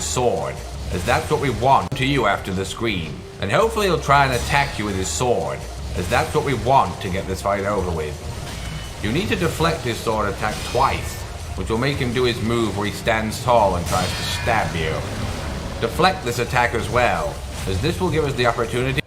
his sword, as that's what we want to you after the screen. And hopefully he'll try and attack you with his sword, as that's what we want to get this fight over with. You need to deflect his sword attack twice, which will make him do his move where he stands tall and tries to stab you. Deflect this attack as well, as this will give us the opportunity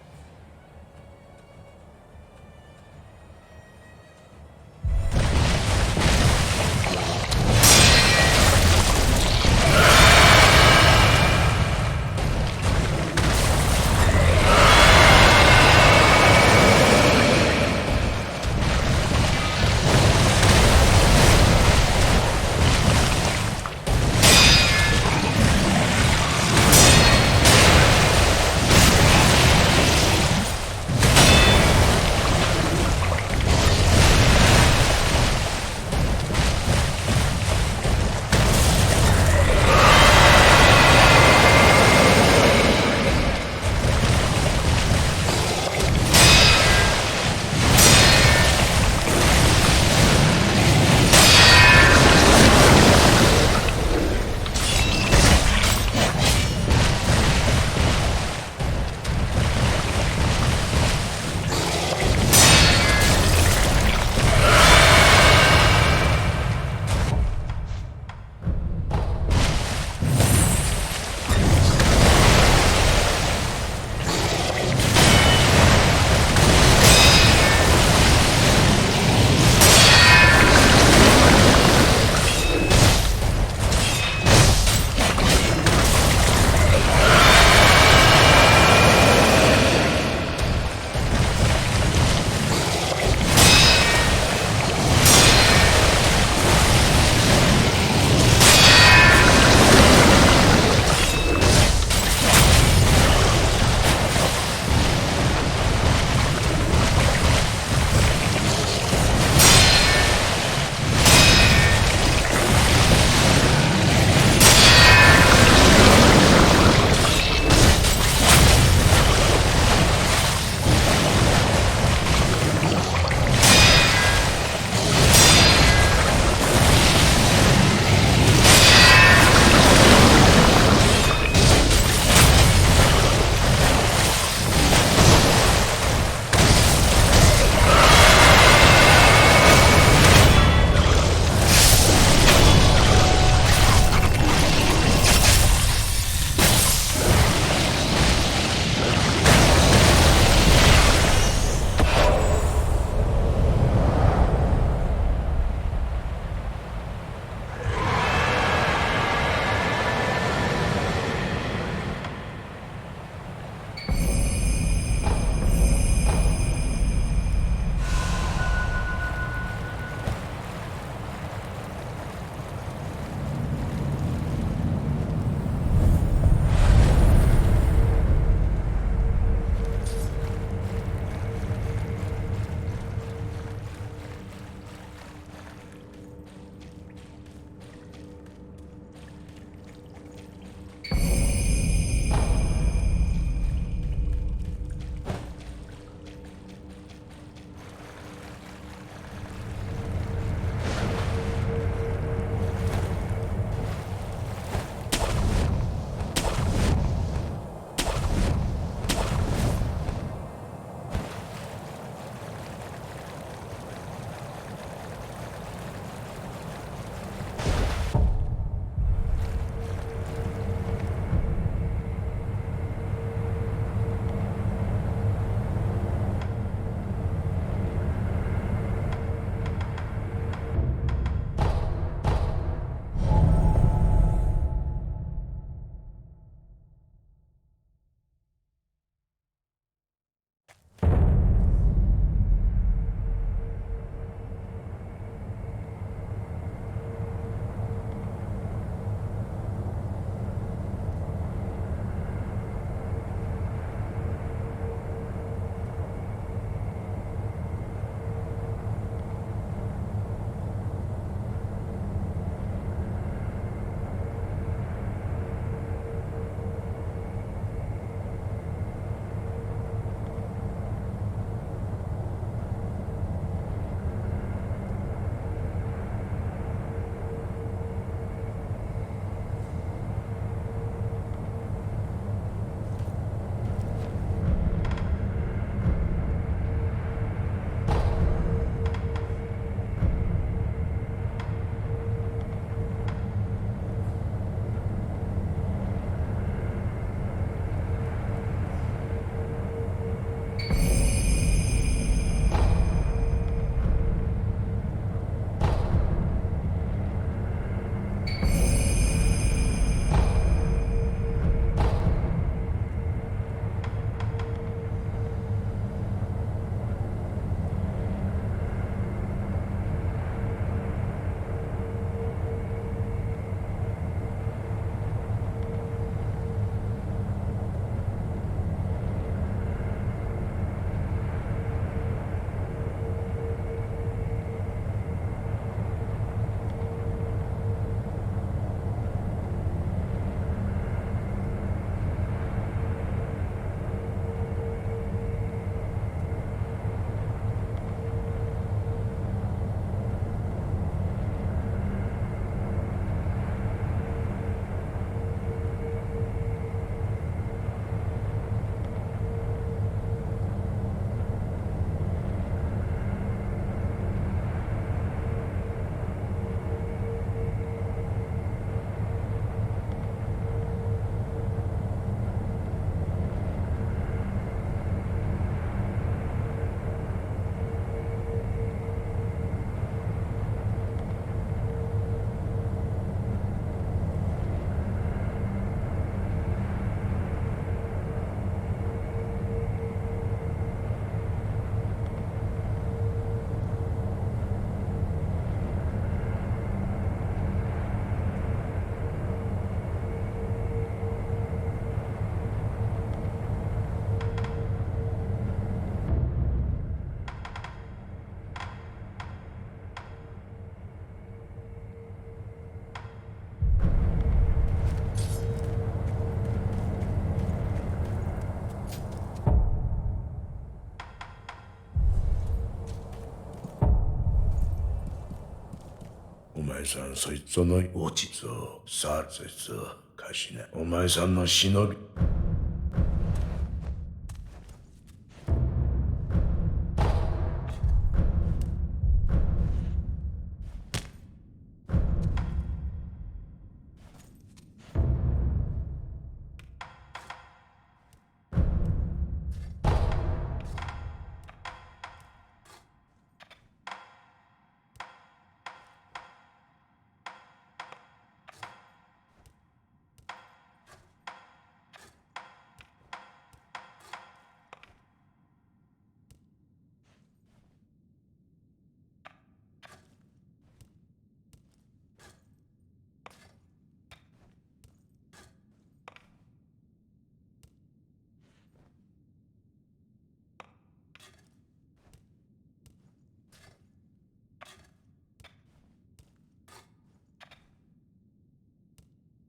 前さんそいつの落ちそうさあそいつを貸しなお前さんの忍び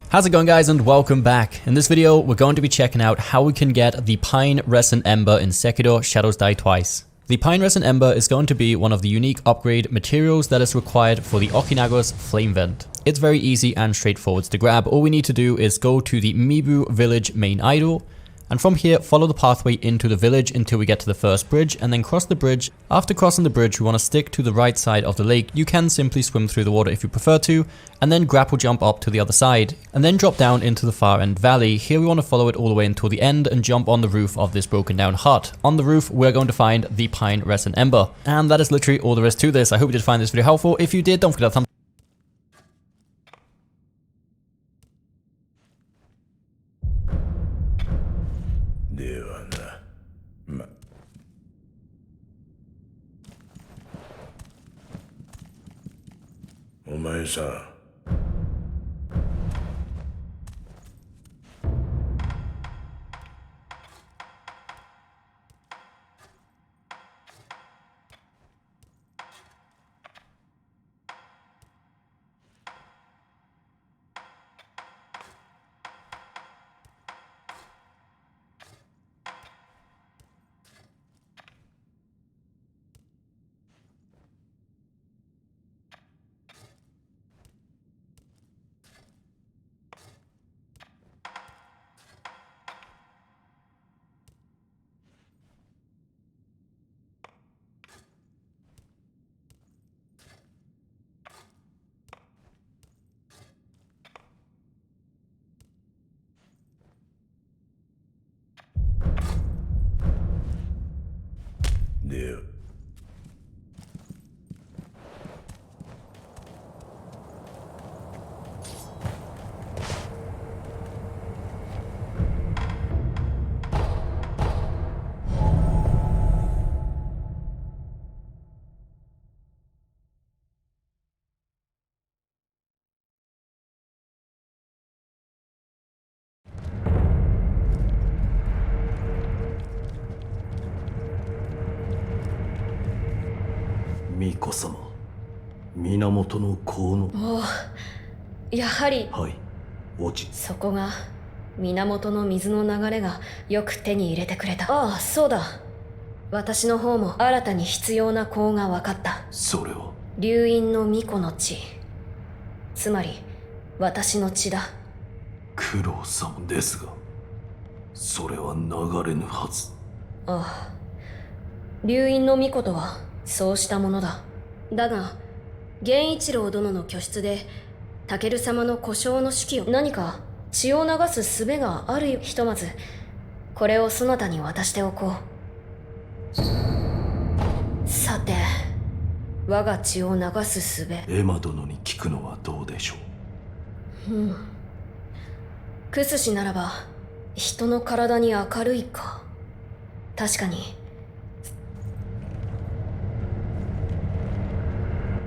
How's it going, guys, and welcome back. In this video, we're going to be checking out how we can get the Pine Resin Ember in Sekiro Shadows Die Twice. The Pine Resin Ember is going to be one of the unique upgrade materials that is required for the Okinaga's Flame Vent. It's very easy and straightforward to grab. All we need to do is go to the Mibu Village main idol, and from here follow the pathway into the village until we get to the first bridge, and then cross the bridge. After crossing the bridge, we want to stick to the right side of the lake. You can simply swim through the water if you prefer to, and then grapple jump up to the other side, and then drop down into the far end valley. Here we want to follow it all the way until the end and jump on the roof of this broken down hut. On the roof, we're going to find the Pine Resin Ember. And that is literally all there is to this. I hope you did find this video helpful. If you did, don't forget to thumbsではなお前さんでは巫女様、源の河の。おお、やはりはい、落ち。そこが源の水の流れがよく手に入れてくれた。ああ、そうだ。私の方も新たに必要な香が分かった。それは流因の巫女の血、つまり私の血だ。苦労様ですが、それは流れぬはず。ああ、流因の巫女とはそうしたものだ。だが源一郎殿の居室でタケル様の故障の手記を何か血を流す術があるよ。ひとまずこれをそなたに渡しておこう。さて、我が血を流す術。エマ殿に聞くのはどうでしょう。クスシならば人の体に明るいか。確かに。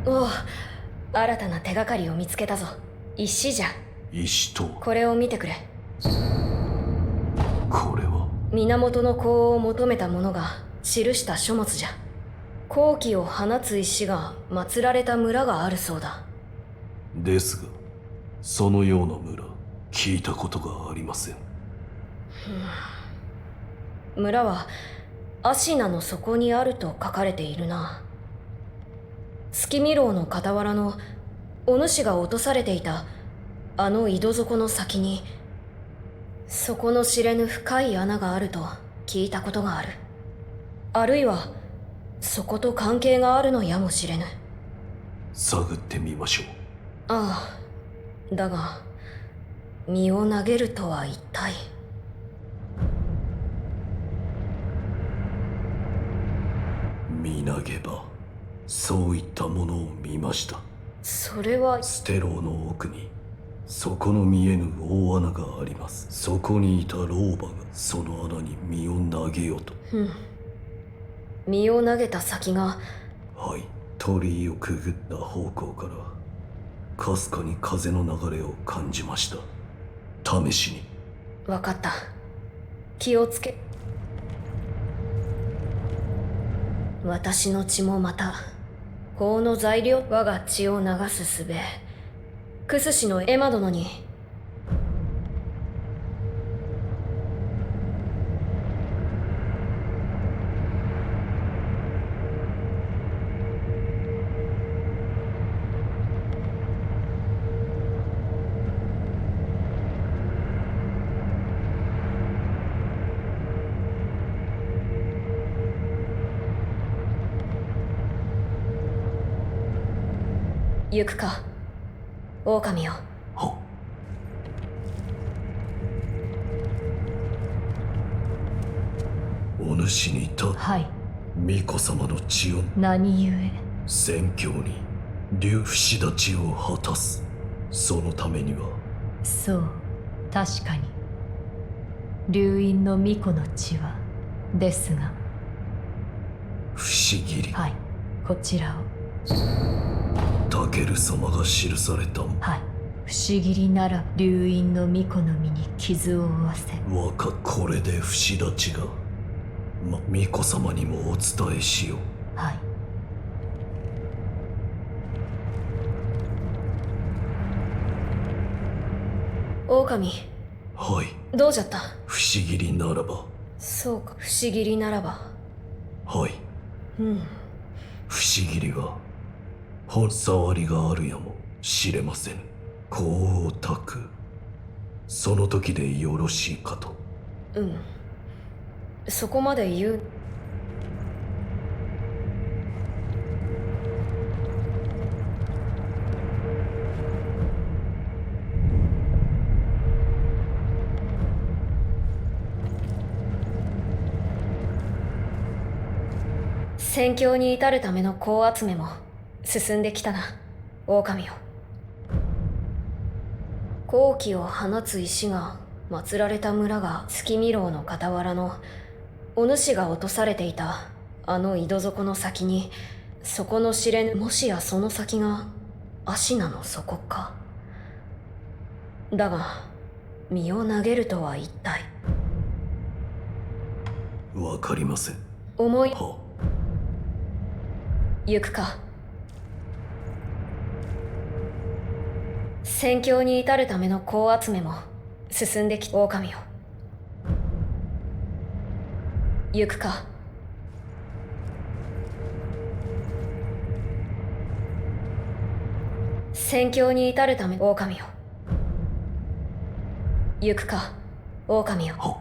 おお、新たな手がかりを見つけたぞ。石じゃ。石とはこれを見てくれ。これは源の香を求めた者が記した書物じゃ。好気を放つ石が祀られた村があるそうだ。ですが、そのような村聞いたことがありません。村はアシナの底にあると書かれているな。月見楼の傍らのお主が落とされていたあの井戸底の先に底の知れぬ深い穴があると聞いたことがある。あるいはそこと関係があるのやもしれぬ。探ってみましょう。ああ、だが身を投げるとは一体。見投げばそういったものを見ました。それはステローの奥に底の見えぬ大穴があります。そこにいた老婆がその穴に身を投げようと。身を投げた先が。はい、鳥居をくぐった方向からかすかに風の流れを感じました。試しに。わかった。気をつけ。私の血もまた法の材料。我が血を流すすべ。クス氏のエマ殿に。行くか、狼よ。はお主にいたはい。巫女様の血を何故。宣教に竜不死立ちを果たす。そのためにはそう、確かに。流因の巫女の血は。ですが。不思議りはい、こちらを。タケル様が記されたはい。不思議りなら流因の巫女の身に傷を負わせ。これで不死立ちが巫女様にもお伝えしよう。はい。狼、はいどうじゃった。不思議りならば。そうか、不思議りならば。はい不思議りは本触りがあるやもしれません。香を焚くその時でよろしいかと。そこまで言う。戦況に至るための香集めも進んできたな、狼よ。好気を放つ石が祀られた村が月見楼の傍らのお主が落とされていたあの井戸底の先に、底の知れぬ。もしやその先が芦名の底か。だが身を投げるとは一体。わかりません。思いは行くか。戦況に至るための香集めも進んでき。狼よ、行くか。戦況に至るため。狼よ、行くか。狼よ。は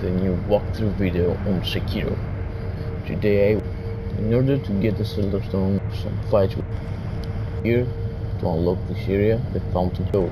a new walkthrough video on Sekiro. Today, in order to get the Silver Stone, some fights with here to unlock this area, the Fountain Door.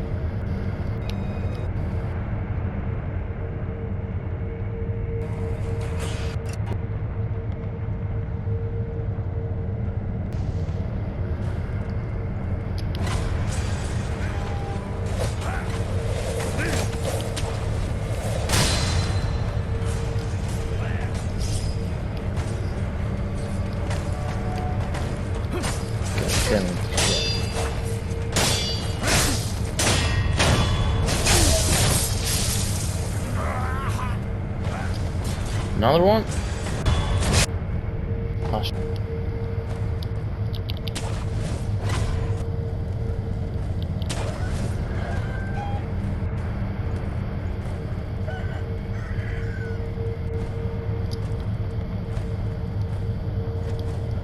Another one? Gosh.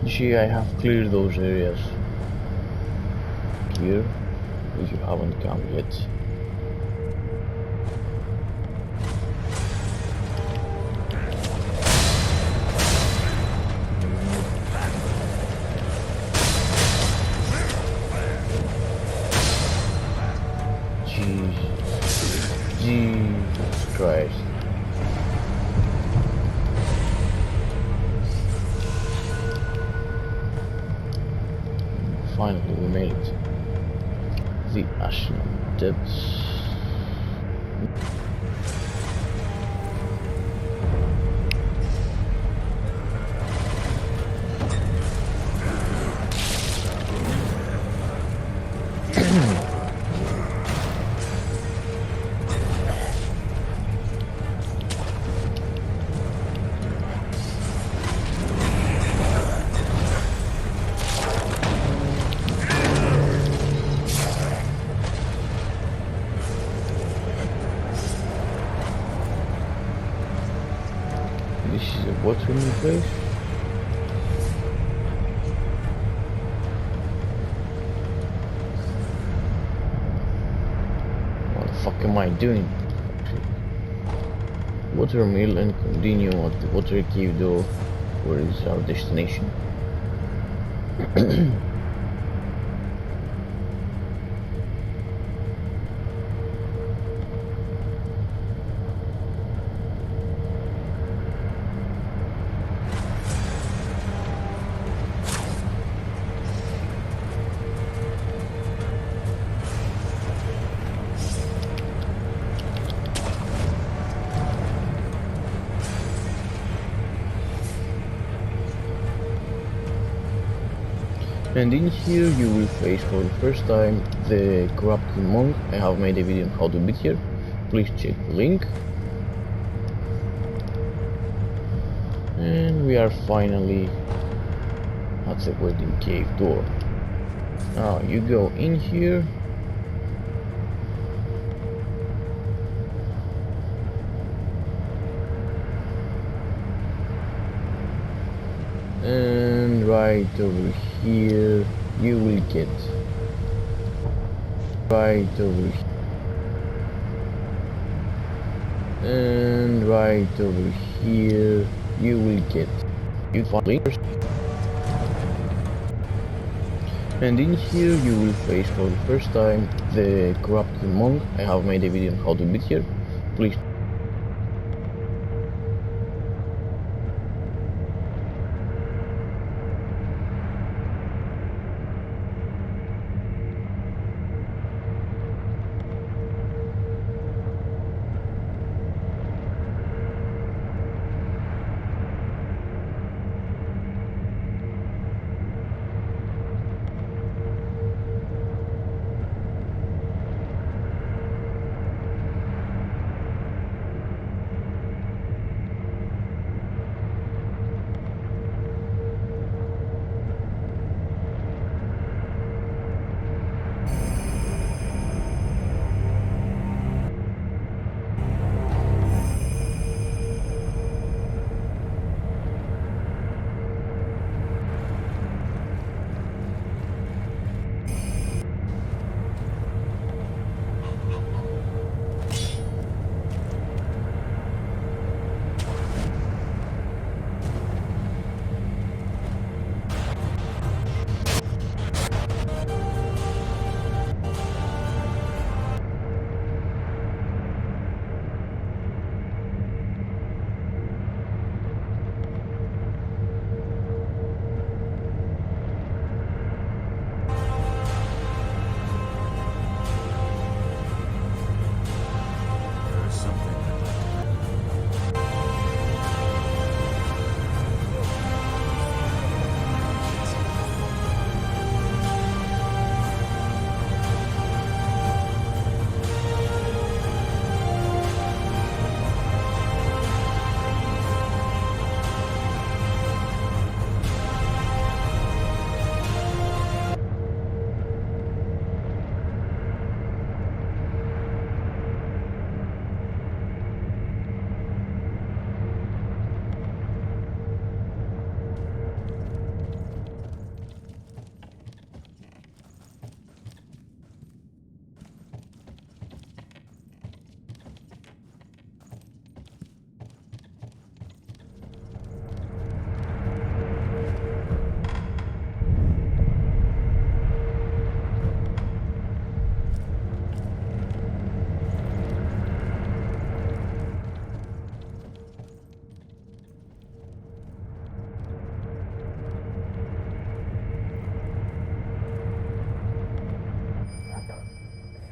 You see, I have cleared those areas here, which you haven't come yet. Jesus Christ. Finally, we made it. The Ashen Depths. This is a watering place. What the fuck am I doing? Water mill and continue at the water cave door, where is our destination. And in here you will face for the first time the corrupted monk. I have made a video on how to beat here. Please check the link. And we are finally at the wedding cave door. Now you go in here. And right over here you will get right over here. And right over here you will get you find links. And in here you will face for the first time the corrupted monk. I have made a video on how to beat here. Please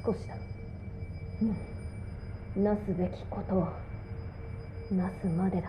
少しだ。なすべきことをなすまでだ。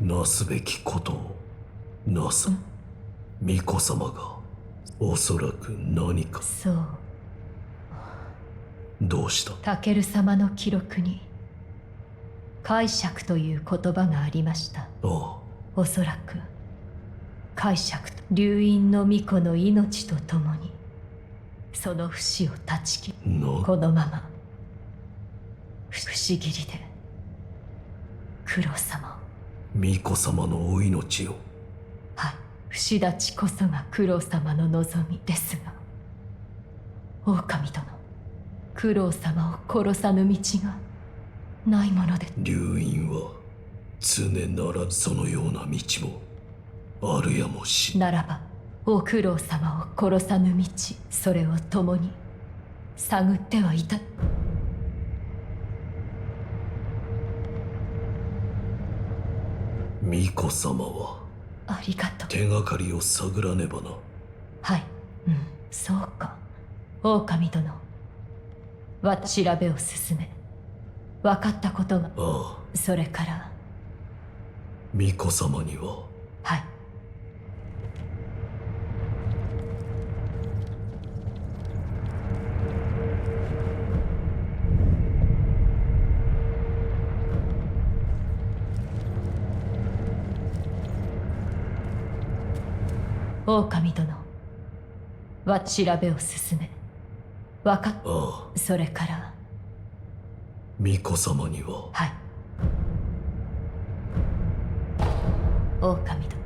なすべきことをなさ。巫女様がおそらく何か。そう。どうした？タケル様の記録に解釈という言葉がありました。ああ、おそらく解釈と流因の巫女の命とともにその不死を断ち切り、このまま不思議りで九郎様を。巫女様のお命を。はい、不死立ちこそが九郎様の望みですが、狼殿、九郎様を殺さぬ道がないもので。流因は常ならそのような道もあるやもし。ならばお九郎様を殺さぬ道、それを共に探ってはいた。巫女様はありがとう。手がかりを探らねばな。はい、そうか。狼殿、調べを進め分かったことが。ああ、それから巫女様には。はい。狼殿調べを進め分かっ。ああ、それから巫女様には。はい。狼殿、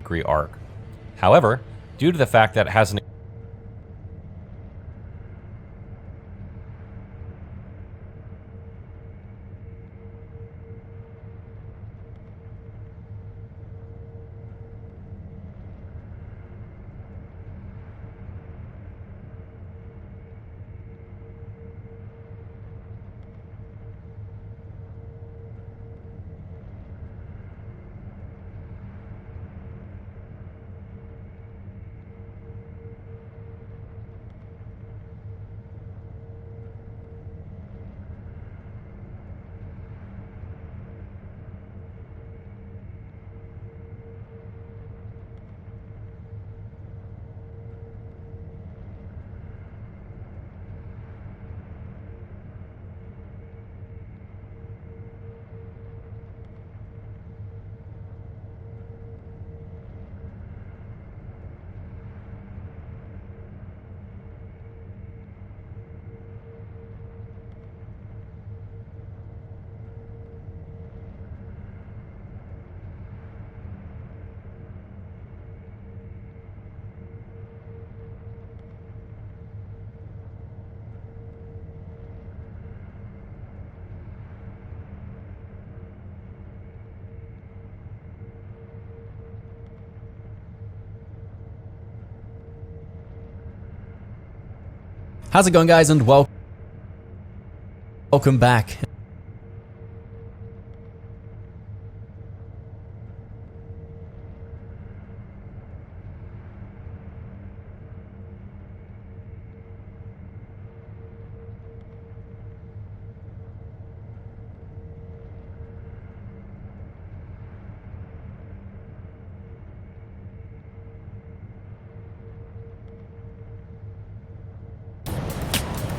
Valkyrie arc. However, due to the fact that it has an How's it going, guys, and welcome back.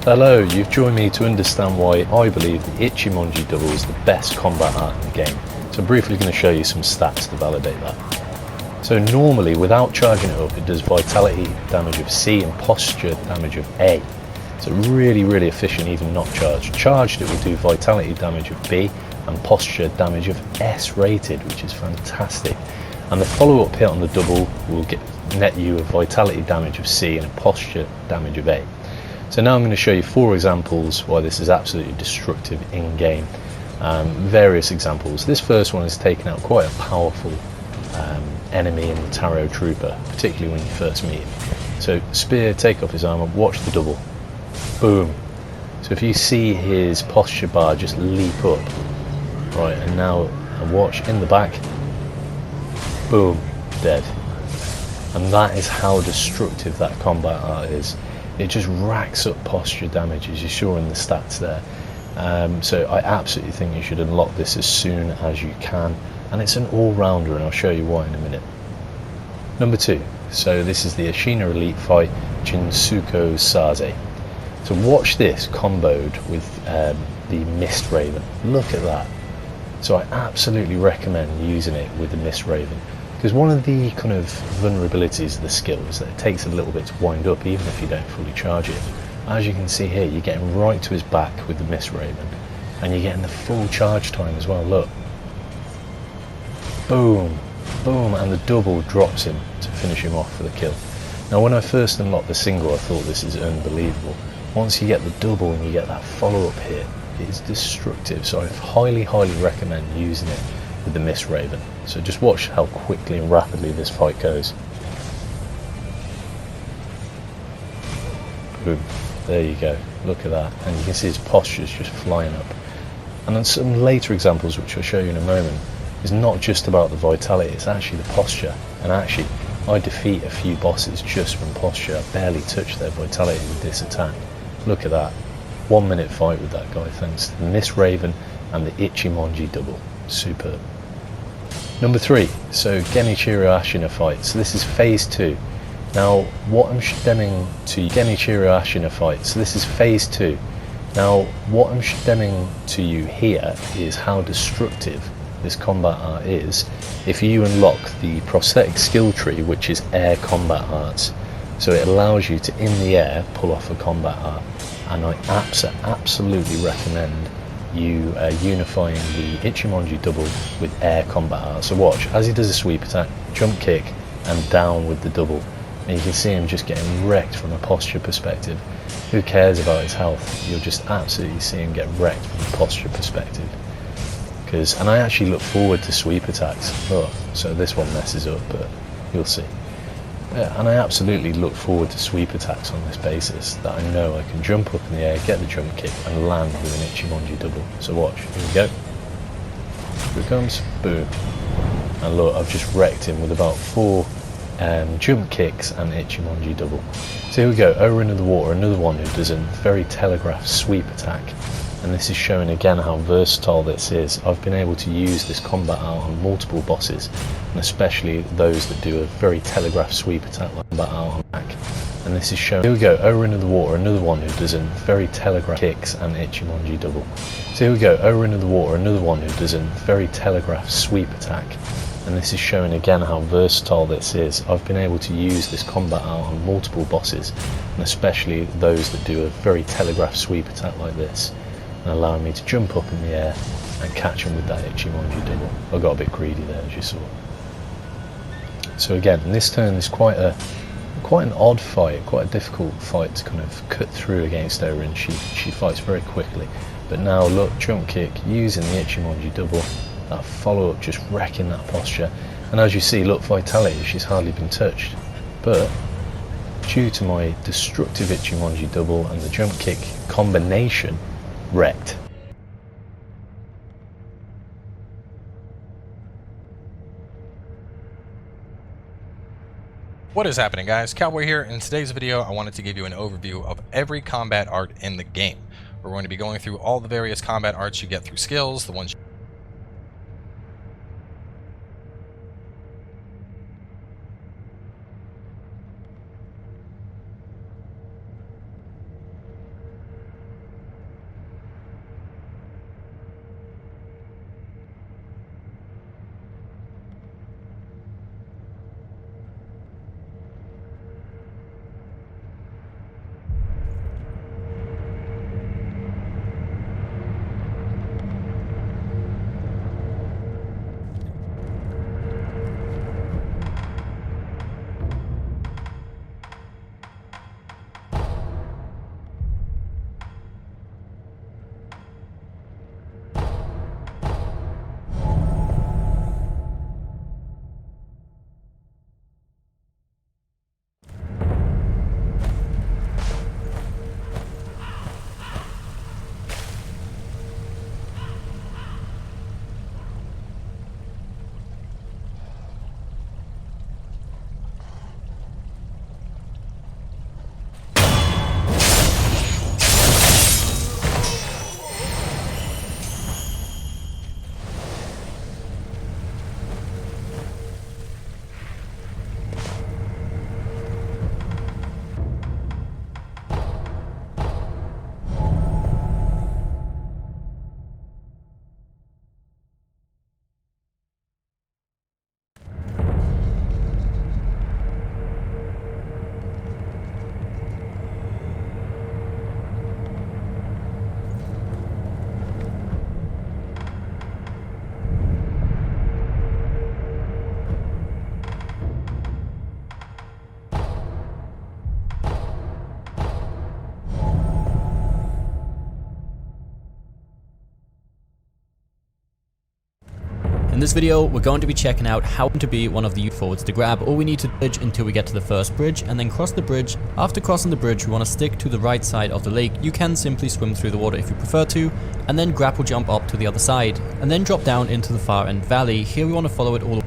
Hello, you've joined me to understand why I believe the Ichimonji double is the best combat art in the game. So I'm briefly going to show you some stats to validate that. So normally, without charging it up, it does vitality damage of C and posture damage of A. So really, really efficient even not charged. Charged, it will do vitality damage of B and posture damage of S rated, which is fantastic. And the follow-up hit on the double will net you a vitality damage of C and a posture damage of A. So now I'm going to show you 4 examples why this is absolutely destructive in-game. Various examples. This first one has taken out quite a powerful enemy in the Taro Trooper, particularly when you first meet him. So spear, take off his armor, watch the double. Boom. So if you see his posture bar just leap up, right, and now watch in the back, boom, dead. And that is how destructive that combat art is. It just racks up posture damage, as you saw in the stats there. So I absolutely think you should unlock this as soon as you can. And it's an all-rounder, and I'll show you why in a minute. Number 2. So this is the Ashina Elite fight, Jinsuko Saze. So watch this comboed with the Mist Raven. Look at that. So I absolutely recommend using it with the Mist Raven. Because one of the kind of vulnerabilities of the skill is that it takes a little bit to wind up even if you don't fully charge it. As you can see here, you're getting right to his back with the Mist Raven, and you're getting the full charge time as well. Look, boom, boom, and the double drops him to finish him off for the kill. Now when I first unlocked the single, I thought this is unbelievable. Once you get the double and you get that follow-up hit, it is destructive. So I highly recommend using it with the Mist Raven. So just watch how quickly and rapidly this fight goes. Boom. There you go. Look at that. And you can see his posture's just flying up. And then some later examples, which I'll show you in a moment, is not just about the vitality, it's actually the posture. And actually, I defeat a few bosses just from posture. I barely touch their vitality with this attack. Look at that. 1 minute fight with that guy thanks to the Mist Raven and the Ichimonji double. Superb. Number 3, so Genichiro Ashina fight. So this is phase 2. Now what I'm stemming to Genichiro Ashina fight. So this is phase 2. Now what I'm stemming to you here is how destructive this combat art is if you unlock the prosthetic skill tree, which is air combat arts. So it allows you to in the air pull off a combat art, and I absolutely recommend you unifying the Ichimonji double with air combat art. So watch, as he does a sweep attack, jump kick and down with the double. And you can see him just getting wrecked from a posture perspective. Who cares about his health? You'll just absolutely see him get wrecked from a posture perspective. And I actually look forward to sweep attacks. Oh, so this one messes up, but you'll see. And I absolutely look forward to sweep attacks on this basis, that I know I can jump up in the air, get the jump kick and land with an Ichimonji double. So watch, here we go. Here it comes, boom. And look, I've just wrecked him with about 4 jump kicks and Ichimonji double. So here we go, over into the water, another one who does a very telegraphed sweep attack. And this is showing again how versatile this is. I've been able to use this combat art on multiple bosses, and especially those that do a very telegraphed sweep attack like combat art on back. And this is showing, here we go, over into the water, another one who does a very telegraphed kicks and Ichimonji double. So here we go, over into the water, another one who does a very telegraphed sweep attack. And this is showing again how versatile this is. I've been able to use this combat art on multiple bosses, and especially those that do a very telegraphed sweep attack like this, and allowing me to jump up in the air and catch him with that Ichimonji double. I got a bit greedy there, as you saw. So again, in this turn is quite an odd fight, quite a difficult fight to kind of cut through against her, and she fights very quickly. But now look, jump kick, using the Ichimonji double, that follow up just wrecking that posture. And as you see, look, vitality, she's hardly been touched. But due to my destructive Ichimonji double and the jump kick combination, wrecked. What is happening, guys? Cowboy here. In today's video, I wanted to give you an overview of every combat art in the game. We're going to be going through all the various combat arts you get through skills, the ones In this video, we're going to be checking out how to be one of the forwards to grab. All we need to bridge until we get to the first bridge and then cross the bridge. After crossing the bridge, we want to stick to the right side of the lake. You can simply swim through the water if you prefer to, and then grapple jump up to the other side, and then drop down into the far end valley. Here we want to follow it all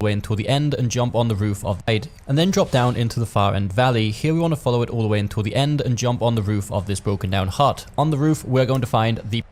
way until the end and jump on the roof of the side, and then drop down into the far end valley. Here we want to follow it all the way until the end and jump on the roof of this broken down hut. On the roof, we're going to find the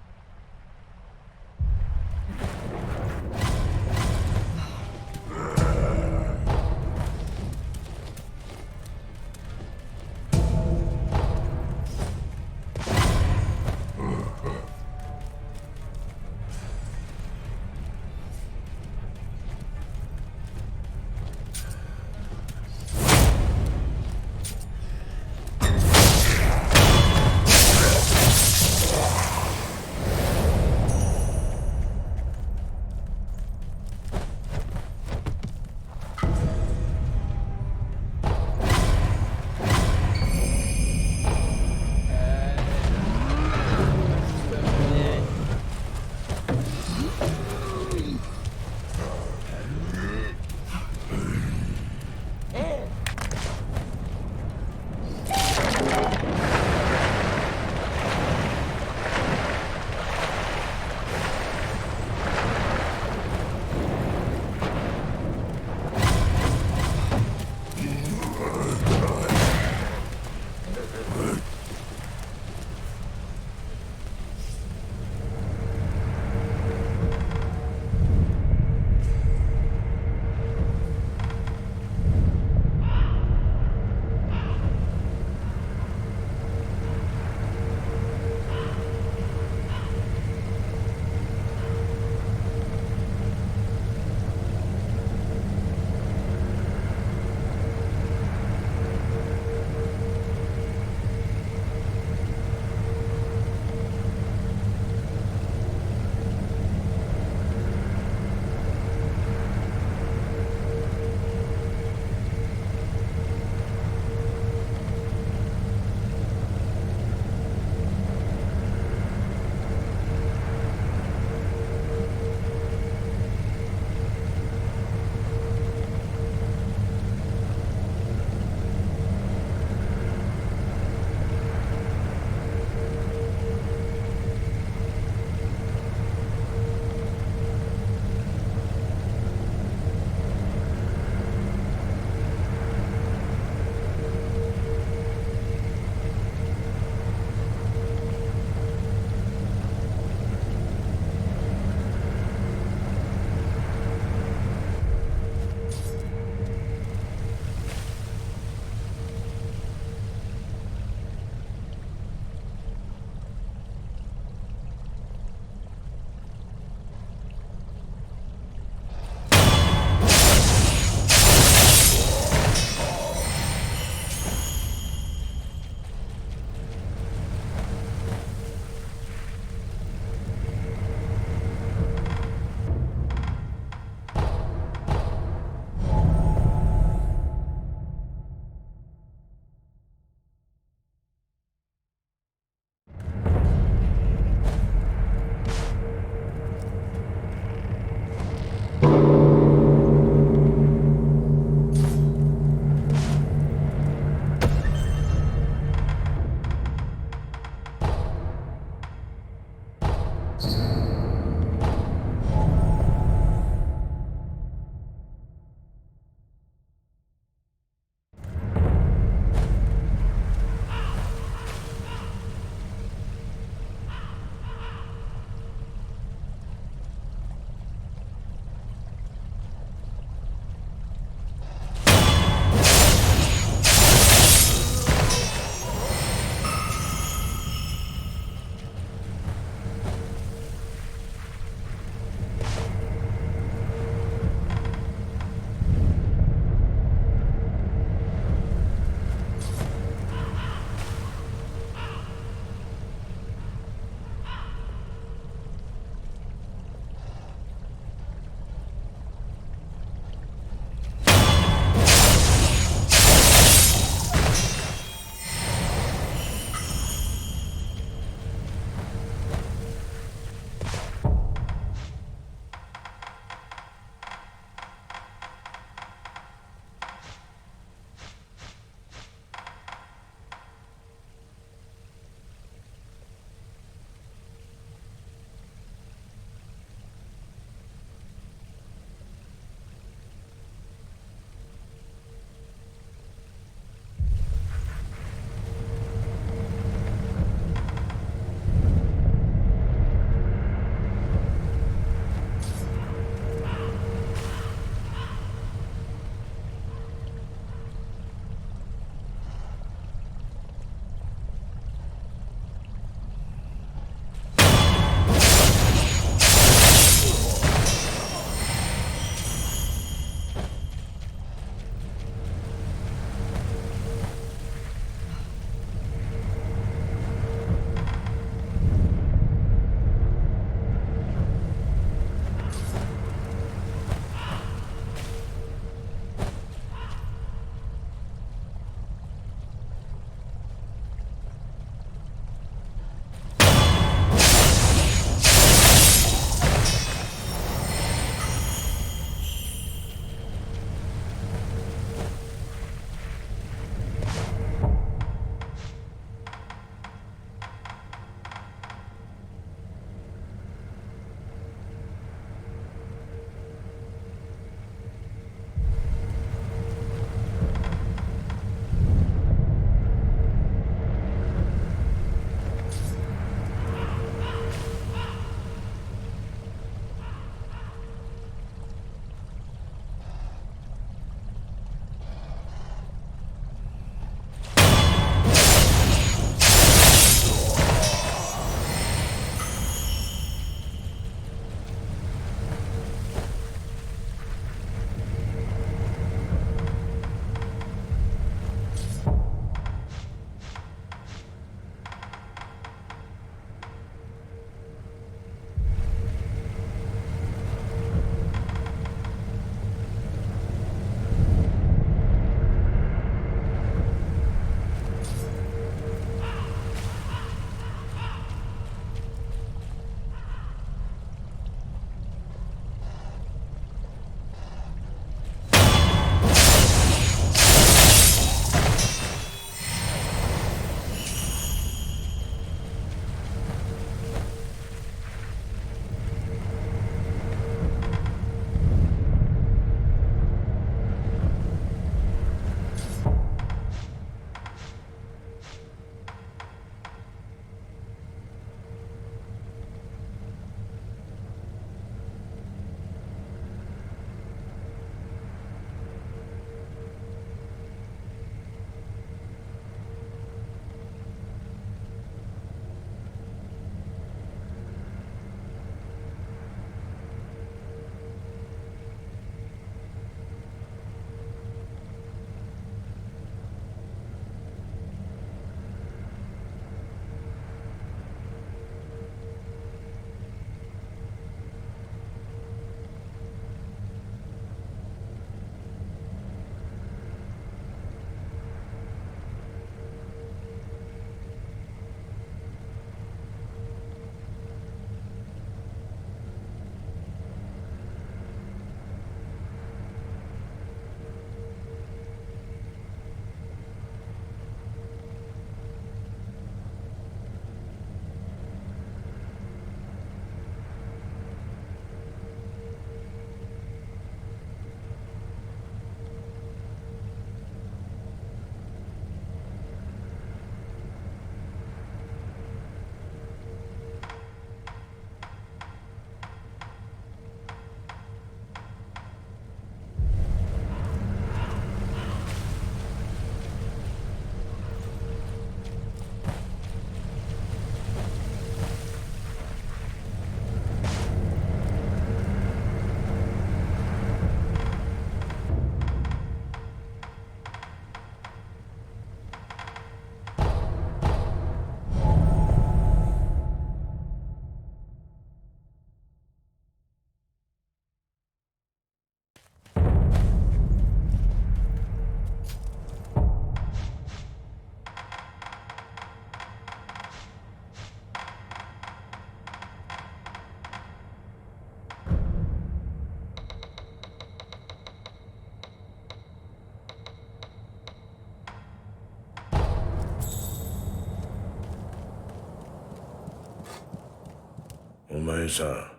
前さん。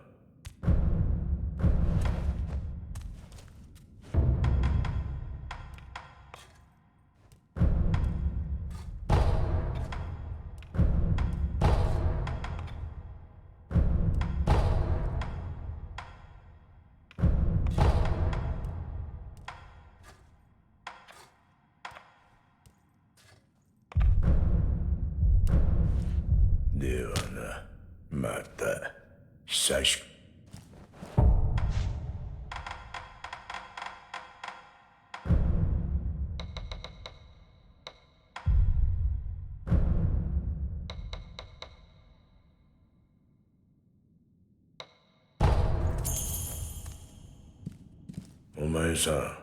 ではな、また久しく。お前さん。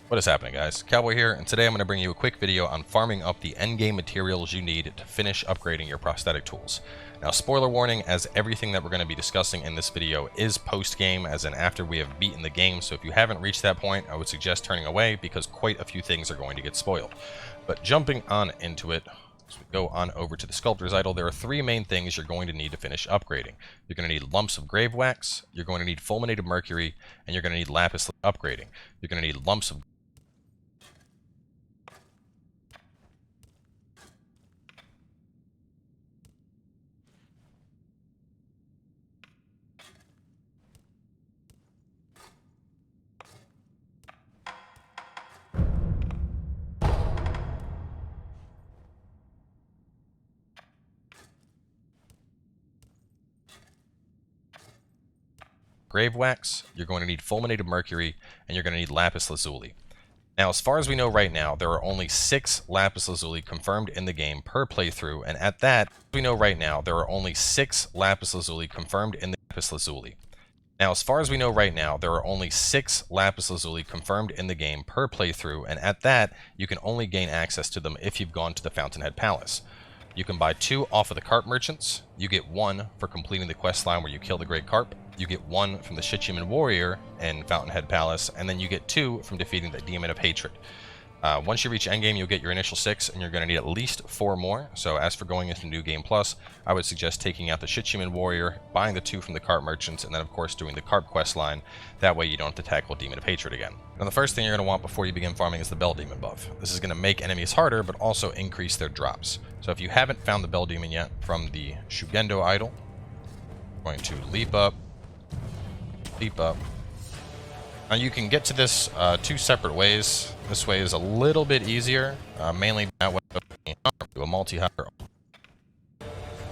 What is happening, guys? Cowboy here, and today I'm going to bring you a quick video on farming up the endgame materials you need to finish upgrading your prosthetic tools. Now, spoiler warning, as everything that we're going to be discussing in this video is post-game, as in after we have beaten the game, so if you haven't reached that point, I would suggest turning away because quite a few things are going to get spoiled. But jumping on into it, as we go on over to the Sculptor's Idol, there are three main things you're going to need to finish upgrading. You're going to need lumps of grave wax, you're going to need fulminated mercury, and you're going to need lapis upgrading. You're going to need lumps of grave wax, you're going to need fulminated mercury, and you're going to need lapis lazuli. Now, as far as we know right now, there are only 6 lapis lazuli confirmed in the game per playthrough, and at that, we know right now, there are only 6 lapis lazuli confirmed in the lapis lazuli. Now, as far as we know right now, there are only 6 lapis lazuli confirmed in the game per playthrough, and at that, you can only gain access to them if you've gone to the Fountainhead Palace. You can buy 2 off of the carp merchants. You get 1 for completing the quest line where you kill the great carp. You get 1 from the Shichiman warrior in Fountainhead Palace, and then you get 2 from defeating the Demon of Hatred. Once you reach endgame, you'll get your initial 6, and you're going to need at least 4 more. So as for going into New Game Plus, I would suggest taking out the Shichiman warrior, buying the 2 from the carp merchants, and then of course doing the carp quest line. That way you don't have to tackle Demon of Hatred again. Now the first thing you're going to want before you begin farming is the Bell Demon buff. This is going to make enemies harder, but also increase their drops. So if you haven't found the Bell Demon yet from the Shugendo idol, you're going to leap up. Now you can get to this 2 separate ways. This way is a little bit easier, mainly that way do a multi-hop.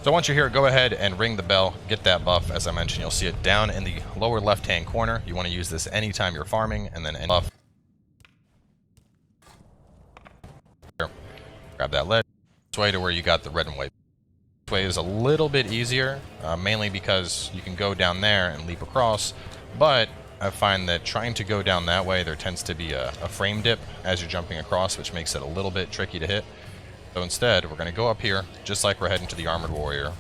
So once you're here, go ahead and ring the bell, get that buff. As I mentioned, you'll see it down in the lower left-hand corner. You want to use this anytime you're farming, and then buff. Grab that ledge. This way to where you got the red and white. This way is a little bit easier, mainly because you can go down there and leap across, but I find that trying to go down that way, there tends to be a frame dip as you're jumping across, which makes it a little bit tricky to hit. So instead, we're going to go up here, just like we're heading to the Armored Warrior.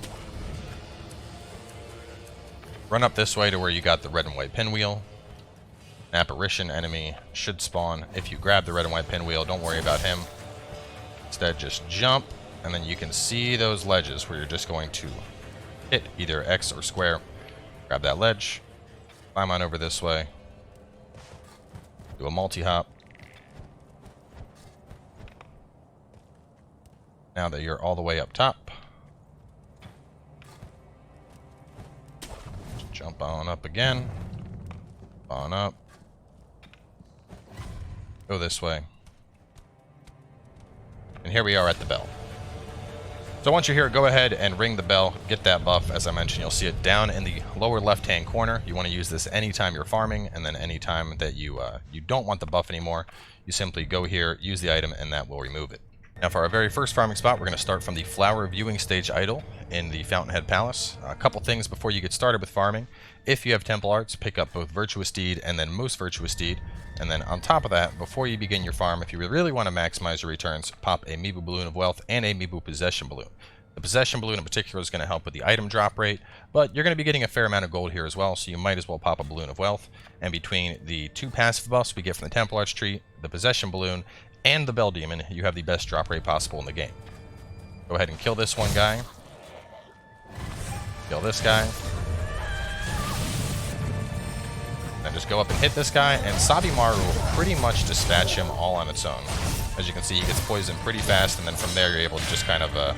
Run up this way to where you got the red and white pinwheel. An apparition enemy should spawn. If you grab the red and white pinwheel, don't worry about him. Instead, just jump, and then you can see those ledges where you're just going to hit either X or square. Grab that ledge. Climb on over this way. Do a multi-hop. Now that you're all the way up top, just jump on up again. On up. Go this way. And here we are at the bell. So once you're here, go ahead and ring the bell, get that buff. As I mentioned, you'll see it down in the lower left-hand corner. You want to use this anytime you're farming, and then anytime that you don't want the buff anymore, you simply go here, use the item, and that will remove it. Now for our very first farming spot, we're going to start from the Flower Viewing Stage idol in the Fountainhead Palace. A couple things before you get started with farming. If you have Temple Arts, pick up both Virtuous Deed and then Most Virtuous Deed. And then on top of that, before you begin your farm, if you really want to maximize your returns, pop a Mibu Balloon of Wealth and a Mibu Possession Balloon. The Possession Balloon in particular is going to help with the item drop rate, but you're going to be getting a fair amount of gold here as well, so you might as well pop a Balloon of Wealth. And between the 2 passive buffs we get from the Temple Arts tree, the Possession Balloon, and the Bell Demon, you have the best drop rate possible in the game. Go ahead and kill this one guy. Kill this guy. Then just go up and hit this guy, and Sabimaru will pretty much dispatch him all on its own. As you can see, he gets poisoned pretty fast, and then from there you're able to just kind of,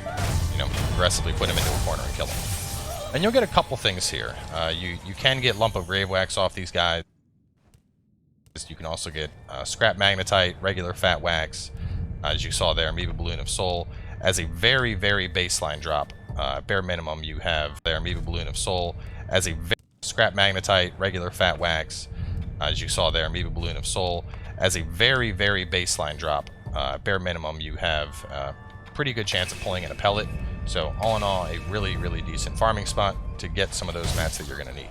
aggressively put him into a corner and kill him. And you'll get a couple things here. You can get Lump of Grave Wax off these guys. You can also get Scrap Magnetite, regular Fat Wax, as you saw there, Amoeba Balloon of Soul, as a very, very baseline drop. Bare minimum, you have there Amoeba Balloon of Soul, as a Scrap Magnetite, regular Fat Wax, as you saw there, Amoeba Balloon of Soul, as a very, very baseline drop. Bare minimum, you have a pretty good chance of pulling in a pellet. So all in all, a really, really decent farming spot to get some of those mats that you're going to need.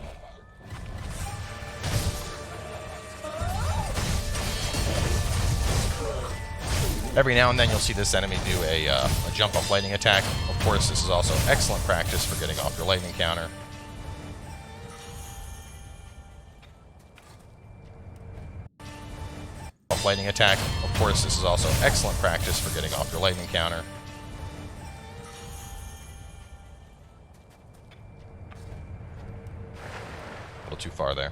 Every now and then you'll see this enemy do a jump up lightning attack. Of course, this is also excellent practice for getting off your lightning counter. Lightning attack. Of course, this is also excellent practice for getting off your lightning counter. A little too far there.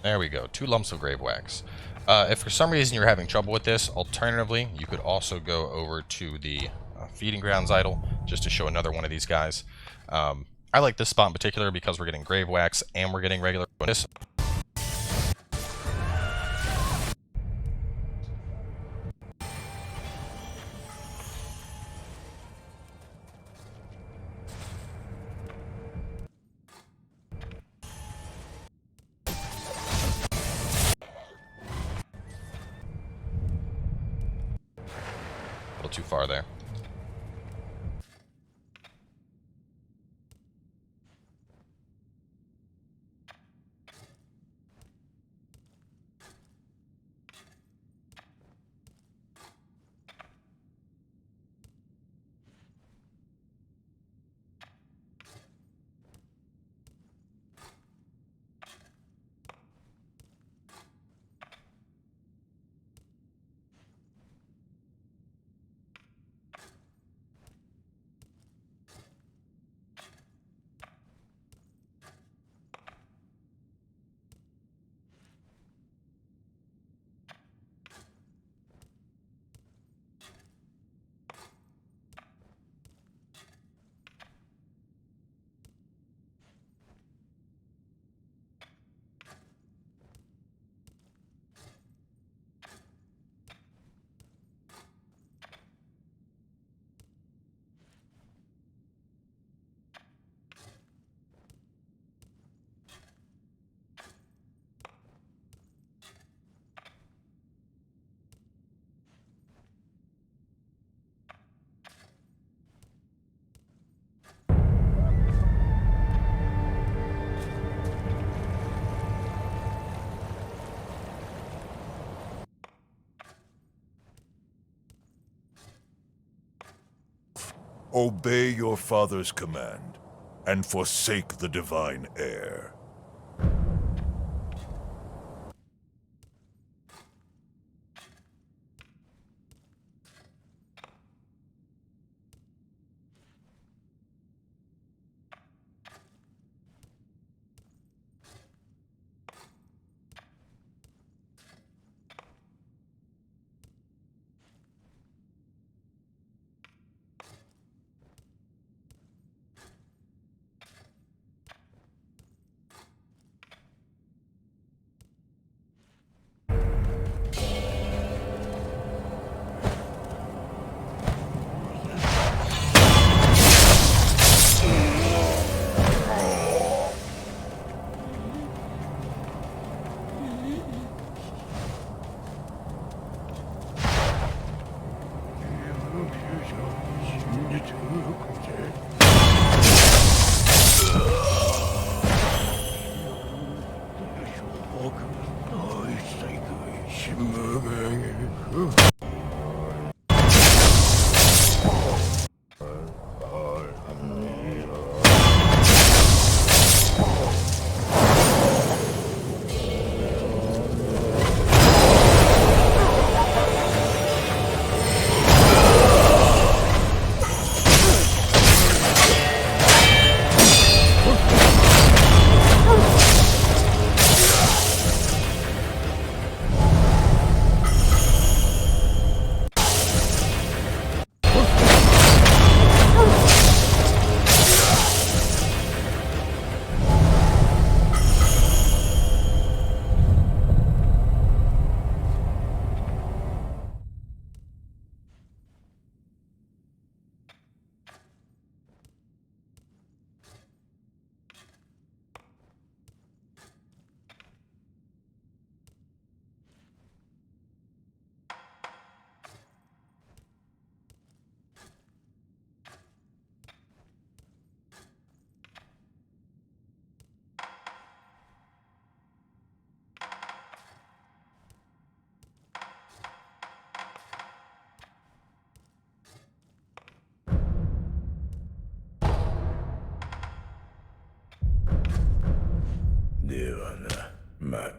There we go. 2 lumps of grave wax. If for some reason you're having trouble with this, alternatively, you could also go over to the feeding grounds idol, just to show another one of these guys. I like this spot in particular because we're getting grave wax and we're getting regular bonus. A little too far there. Obey your father's command, and forsake the divine heir. Matt.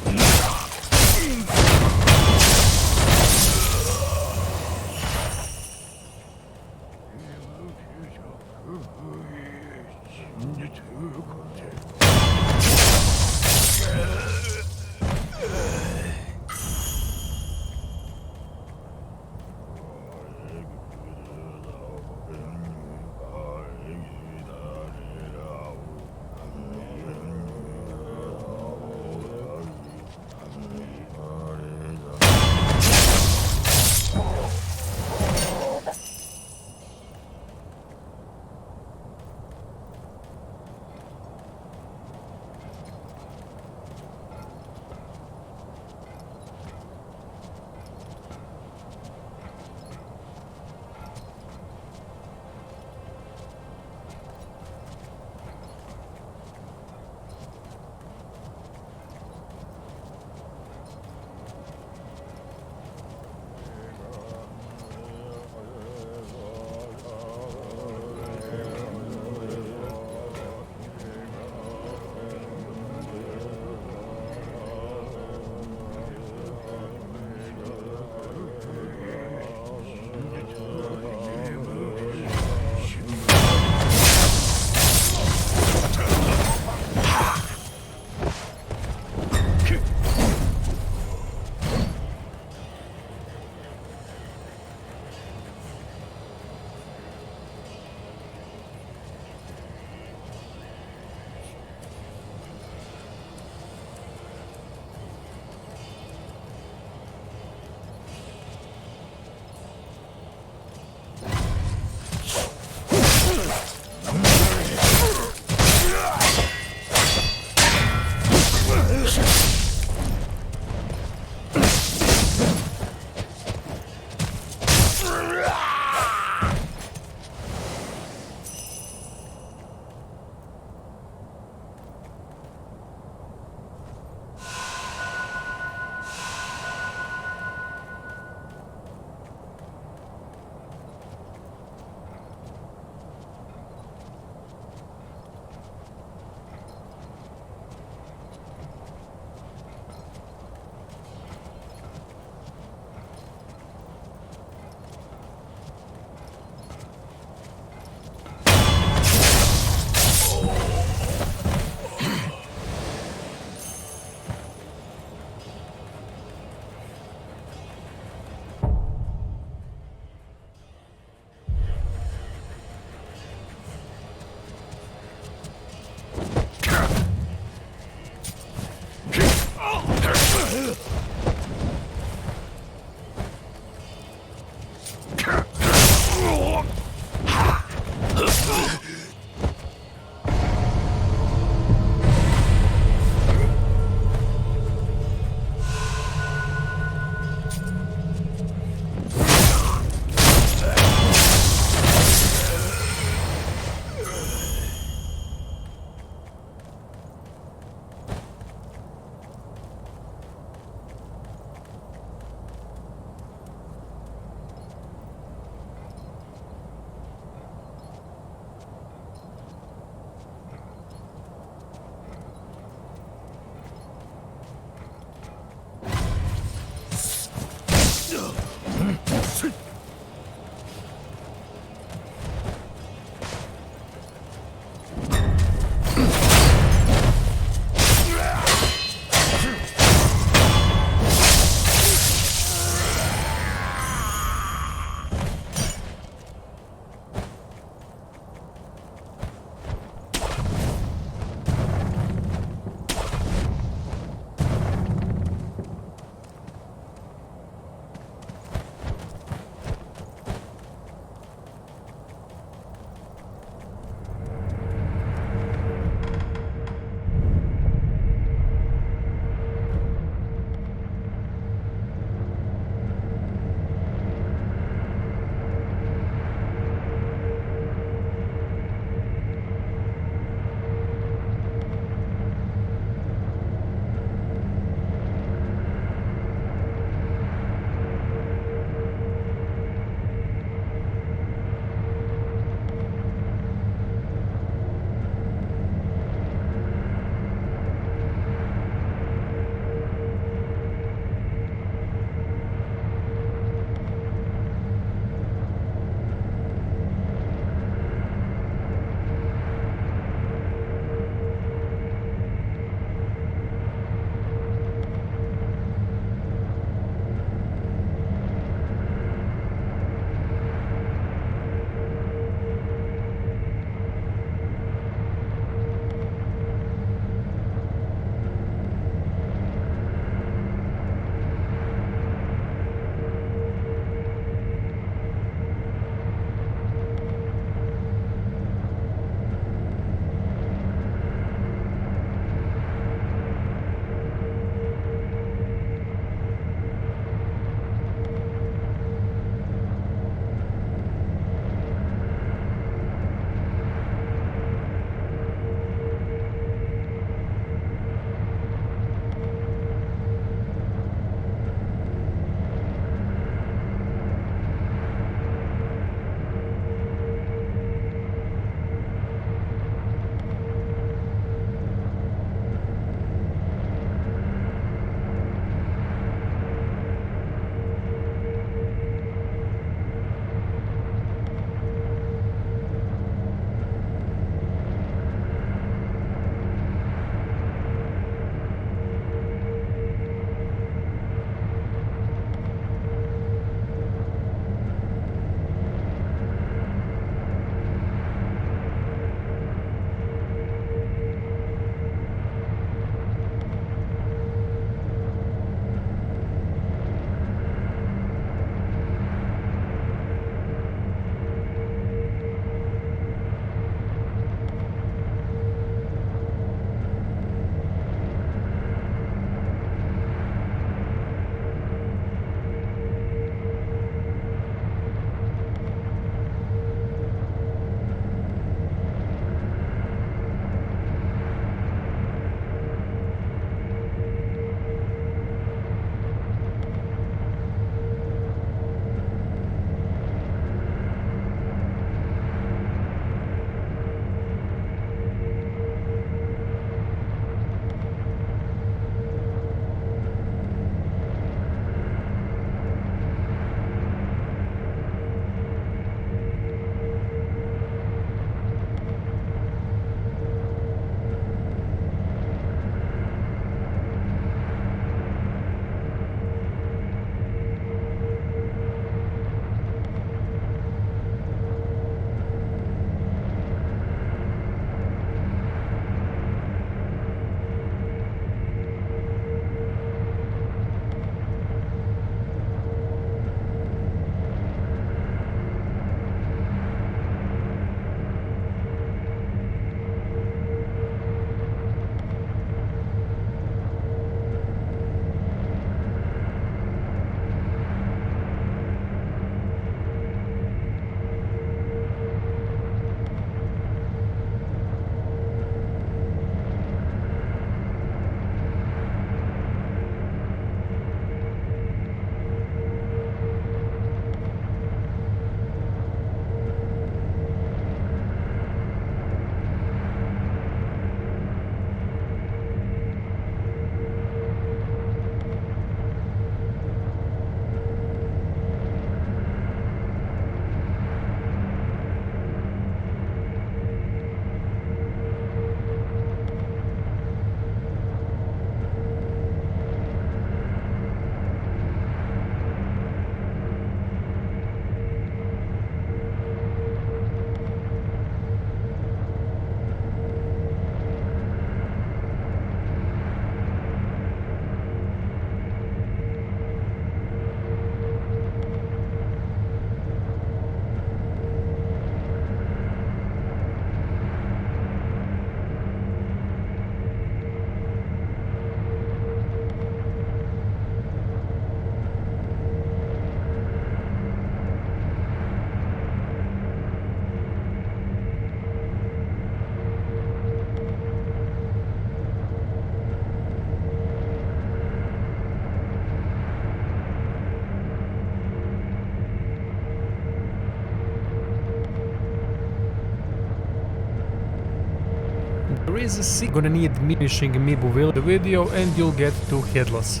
There is a secret. Gonna need me finishing Mibu will the video and you'll get 2 headless.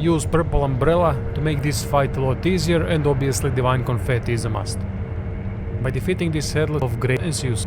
Use purple umbrella to make this fight a lot easier, and obviously divine confetti is a must. By defeating this headlet of great use.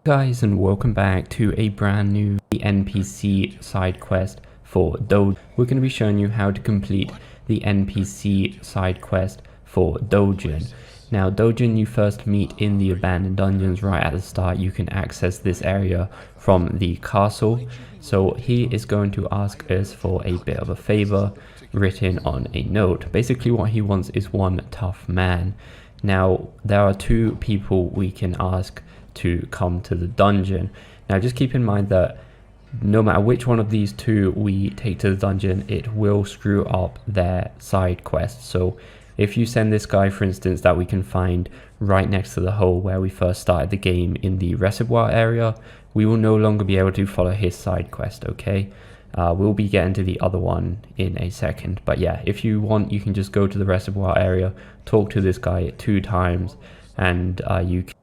Guys, and welcome back to a brand new NPC side quest for Doge. We're going to be showing you how to complete the NPC side quest for Dojin. Now, Dojin you first meet in the abandoned dungeons right at the start. You can access this area from the castle. So he is going to ask us for a bit of a favor written on a note. Basically what he wants is one tough man. Now, there are two people we can ask to come to the dungeon. Now just keep in mind that no matter which one of these two we take to the dungeon, it will screw up their side quest. So if you send this guy, for instance, that we can find right next to the hole where we first started the game in the reservoir area, we will no longer be able to follow his side quest, okay? We'll be getting to the other one in a second. But yeah, if you want, you can just go to the reservoir area, talk to this guy 2 times, and you can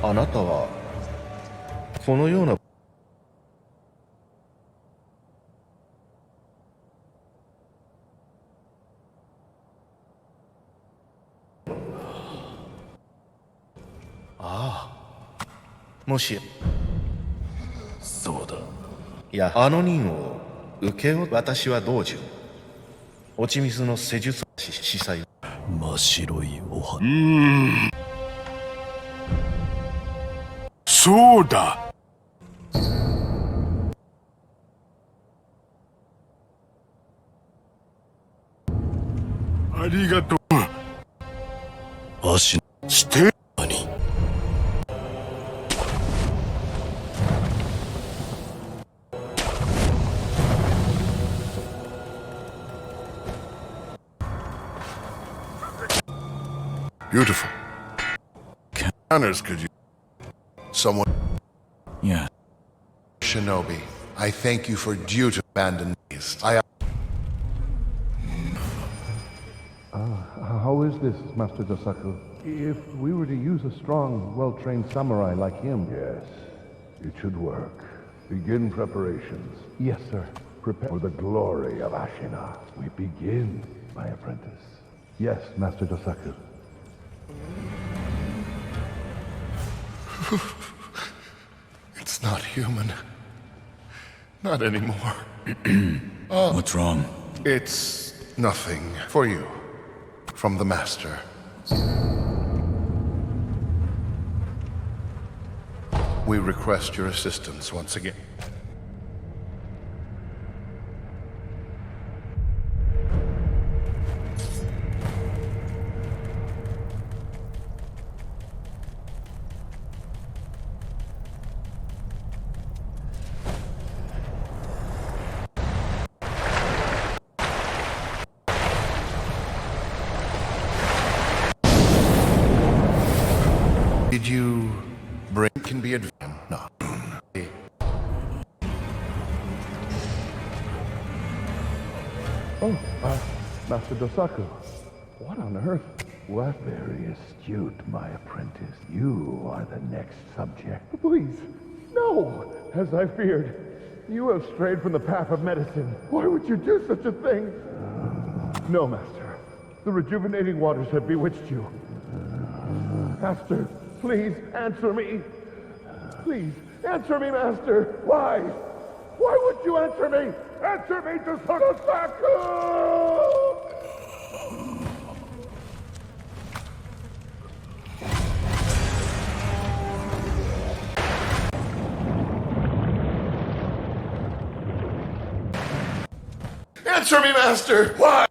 あなたはこのようなもしそうだ。いやあの任を受け負う私は道中落ち水の施術師司祭真っ白いお花。そうだありがとう足して何Beautiful. Honors, could you? Someone. Yeah. Shinobi, I thank you for due to abandon these. How is this, Master Dosaku? If we were to use a strong, well-trained samurai like him... Yes, it should work. Begin preparations. Yes, sir. Prepare for the glory of Ashina. We begin, my apprentice. Yes, Master Dosaku. It's not human. Not anymore. What's wrong? It's nothing for you. From the Master. We request your assistance once again. Did you bring can be advanced? No. Oh, Master Dosaku. What on earth? What? Very astute, my apprentice. You are the next subject. Please, no! As I feared, you have strayed from the path of medicine. Why would you do such a thing? No, Master. The rejuvenating waters have bewitched you. Master, please answer me. Please, answer me, Master. Why? Why would you answer me? Answer me, Dosaku! Answer me, Master! Why?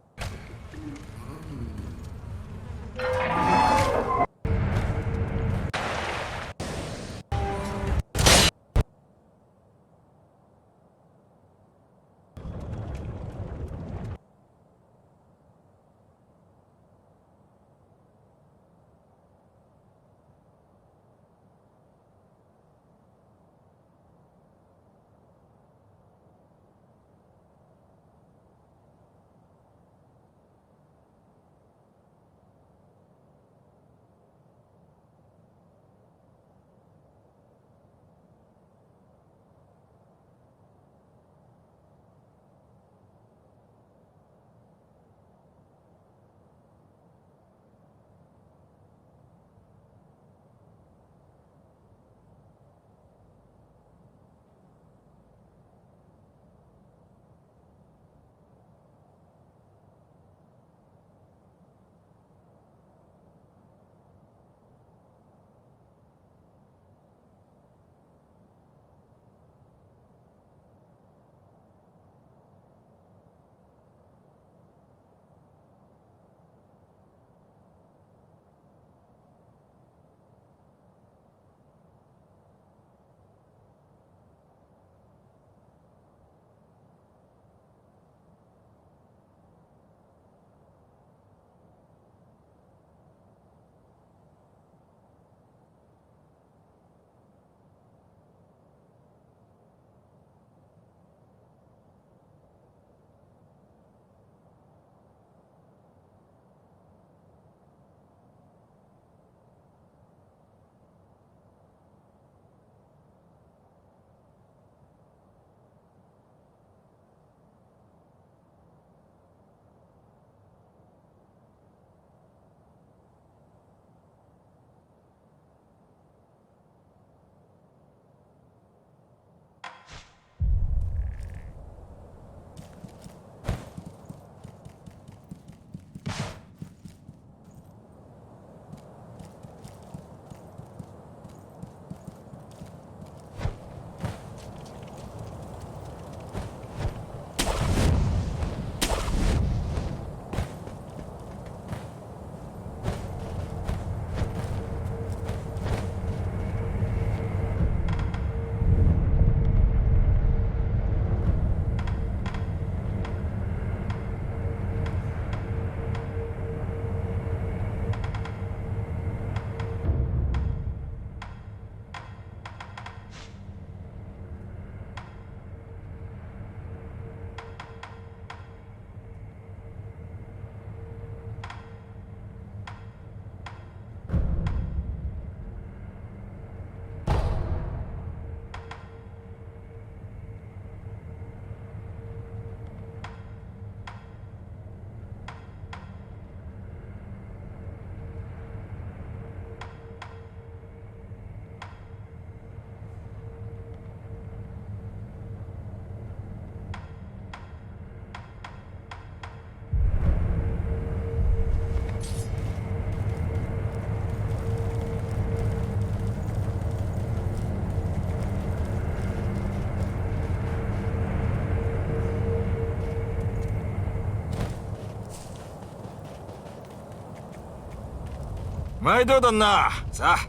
毎度旦那、さあ。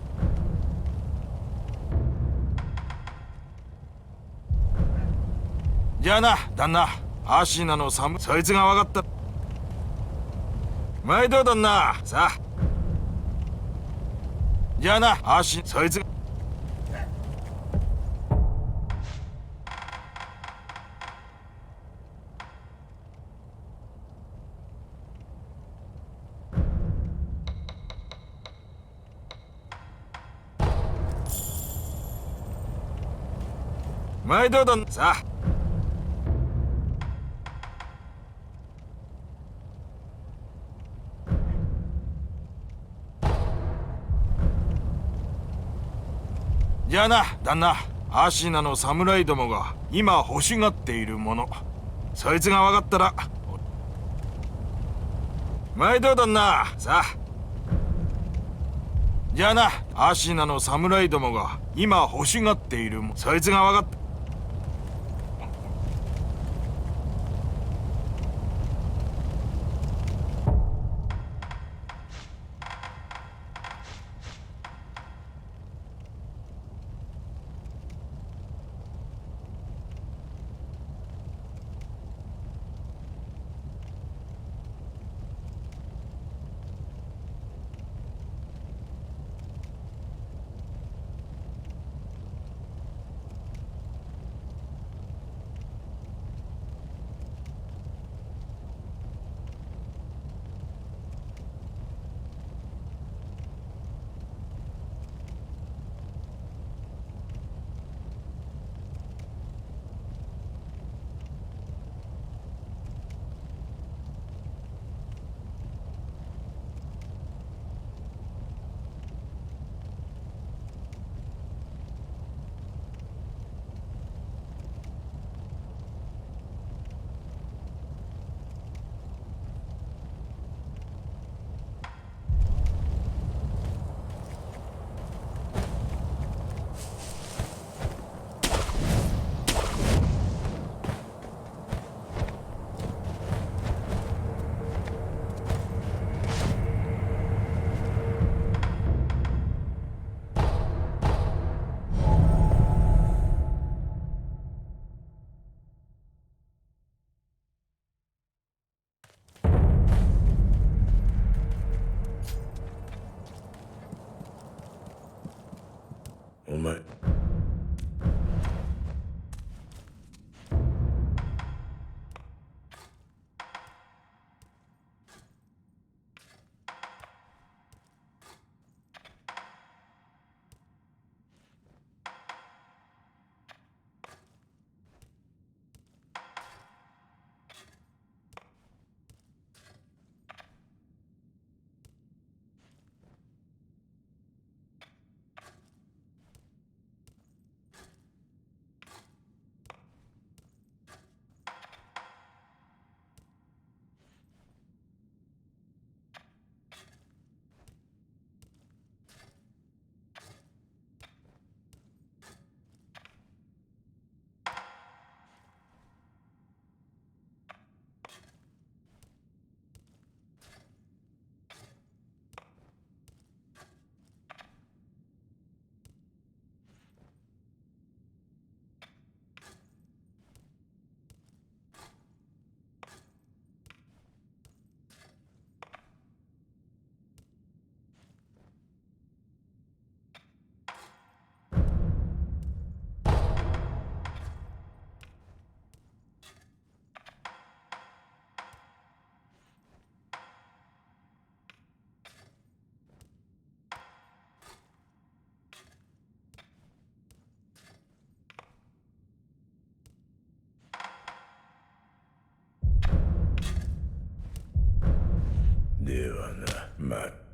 じゃあな、旦那。アシナの寒、そいつが分かった。毎度旦那、さあ。じゃあな、そいつが。毎度旦那、さあ。じゃあな、旦那。アシナの侍どもが今欲しがっているもの、そいつが分かったら。毎度旦那、さあ。じゃあな、アシナの侍どもが今欲しがっているもの、そいつが分かった。お前。ではな、まあ。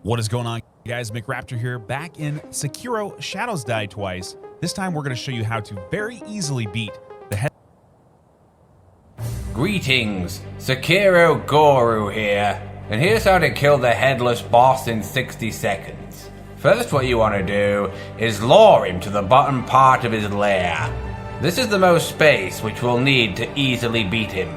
What is going on, guys? McRaptor here, back in Sekiro Shadows Die Twice. This time we're going to show you how to very easily beat the head. Greetings, Sekiro Guru here, and here's how to kill the headless boss in 60 seconds. First, what you want to do is lure him to the bottom part of his lair. This is the most space which we'll need to easily beat him.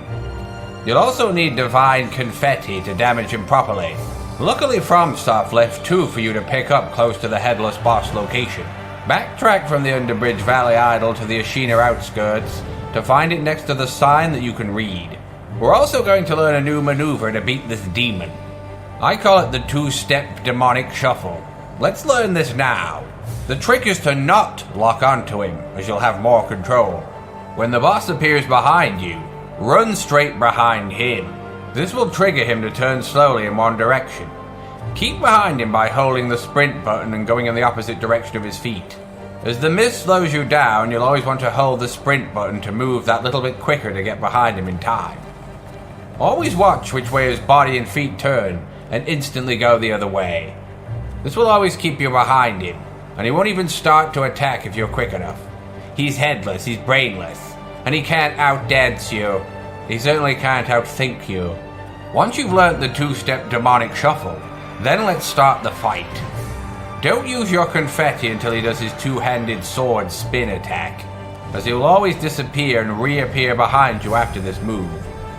You'll also need divine confetti to damage him properly. Luckily, FromSoft left 2 for you to pick up close to the headless boss location. Backtrack from the Underbridge Valley Idol to the Ashina outskirts to find it next to the sign that you can read. We're also going to learn a new maneuver to beat this demon. I call it the 2-step demonic shuffle. Let's learn this now. The trick is to not lock onto him, as you'll have more control. When the boss appears behind you, run straight behind him. This will trigger him to turn slowly in one direction. Keep behind him by holding the sprint button and going in the opposite direction of his feet. As the mist slows you down, you'll always want to hold the sprint button to move that little bit quicker to get behind him in time. Always watch which way his body and feet turn, and instantly go the other way. This will always keep you behind him, and he won't even start to attack if you're quick enough. He's headless, he's brainless, and he can't outdance you. He certainly can't outthink you. Once you've learnt the 2-step demonic shuffle, then let's start the fight. Don't use your confetti until he does his 2-handed sword spin attack, as he will always disappear and reappear behind you after this move,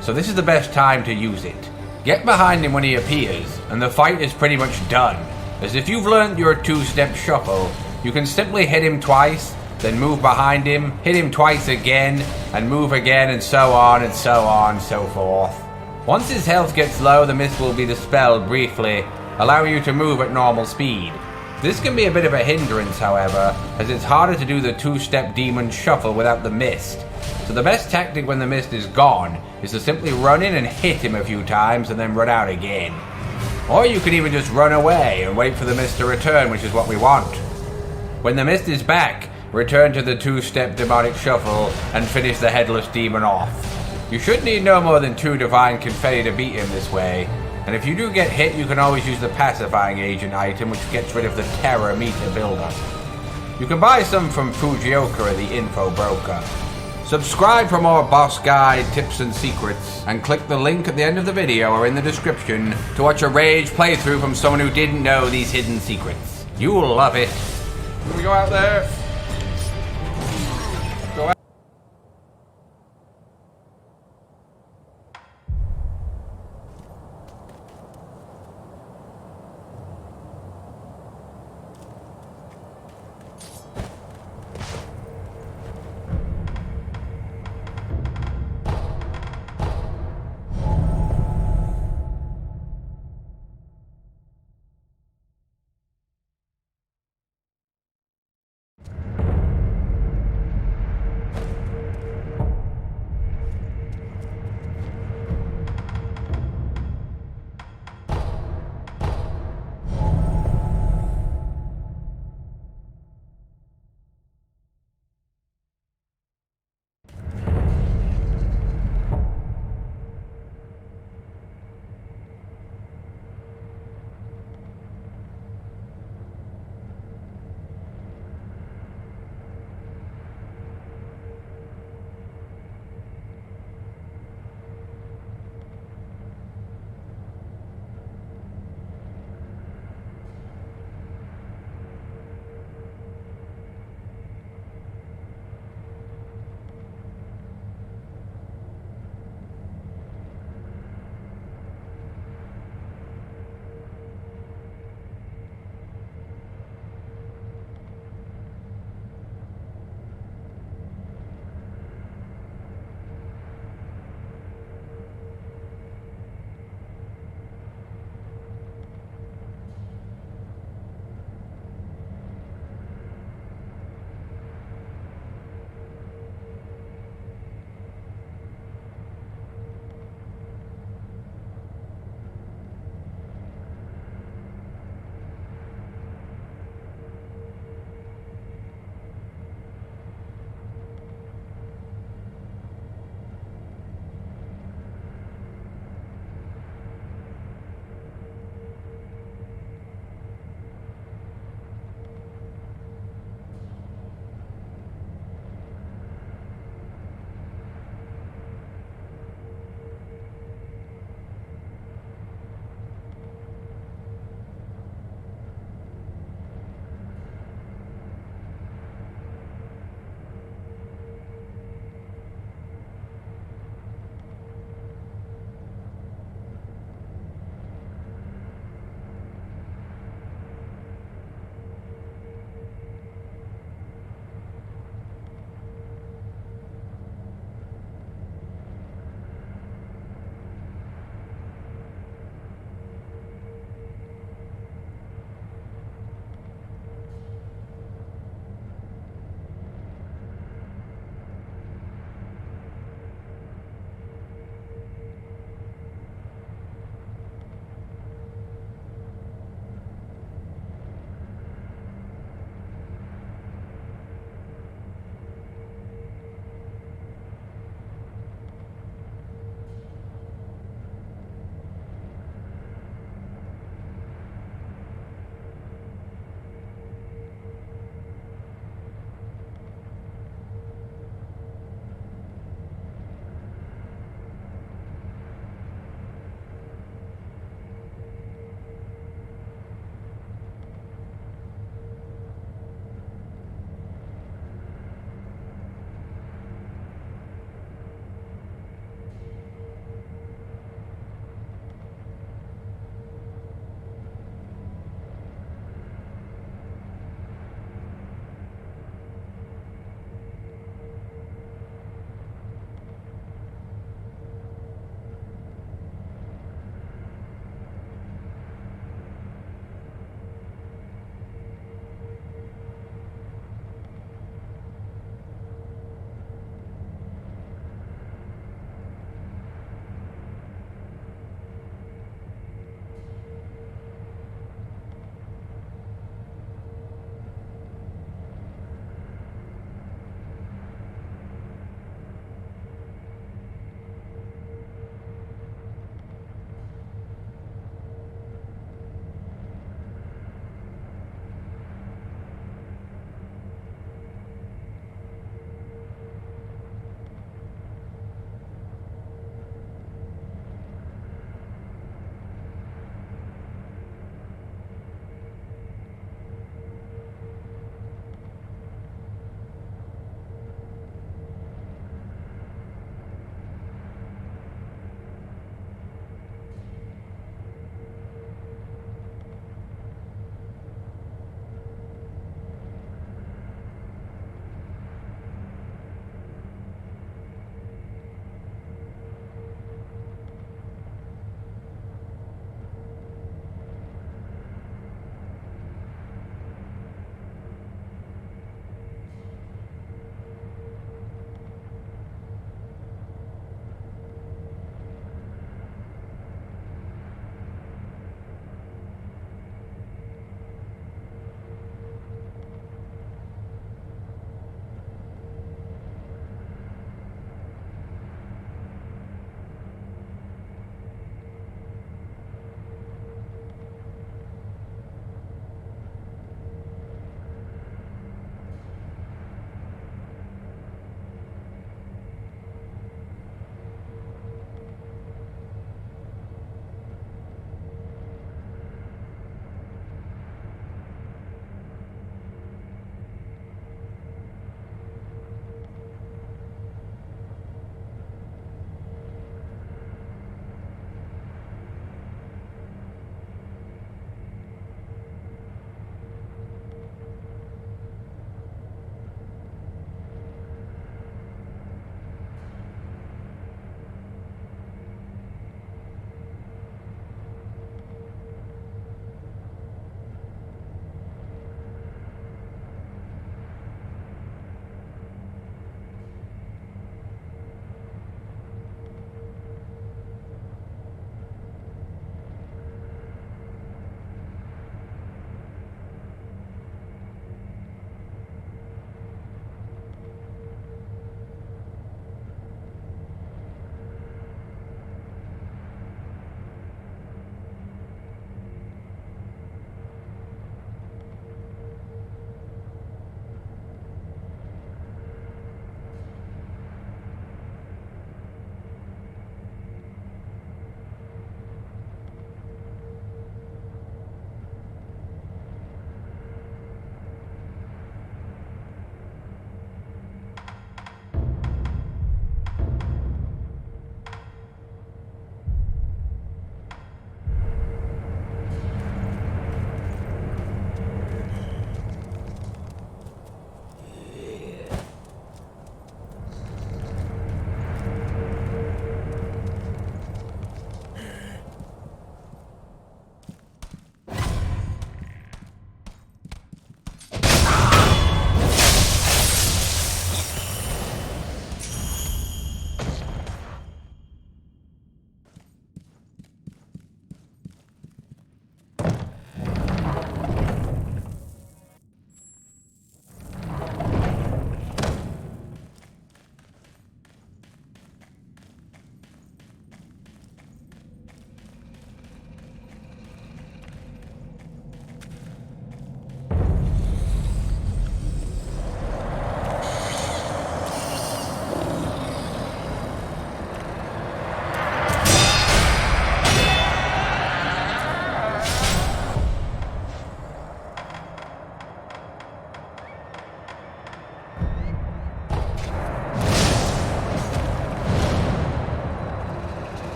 so this is the best time to use it. Get behind him when he appears, and the fight is pretty much done, as if you've learned your two-step shuffle, you can simply hit him twice, then move behind him, hit him twice again, and move again, and so on and so on and so forth. Once his health gets low, the mist will be dispelled briefly, allowing you to move at normal speed. This can be a bit of a hindrance, however, as it's harder to do the two-step demon shuffle without the mist. So the best tactic when the mist is gone is to simply run in and hit him a few times and then run out again. Or you can even just run away and wait for the mist to return, which is what we want. When the mist is back, return to the two-step demonic shuffle and finish the headless demon off. You should need no more than 2 divine confetti to beat him this way, and if you do get hit, you can always use the pacifying agent item, which gets rid of the terror meter buildup. You can buy some from Fujioka, the info broker. Subscribe for more boss guide, tips and secrets, and click the link at the end of the video or in the description to watch a rage playthrough from someone who didn't know these hidden secrets. You'll love it. Can we go out there? Go out.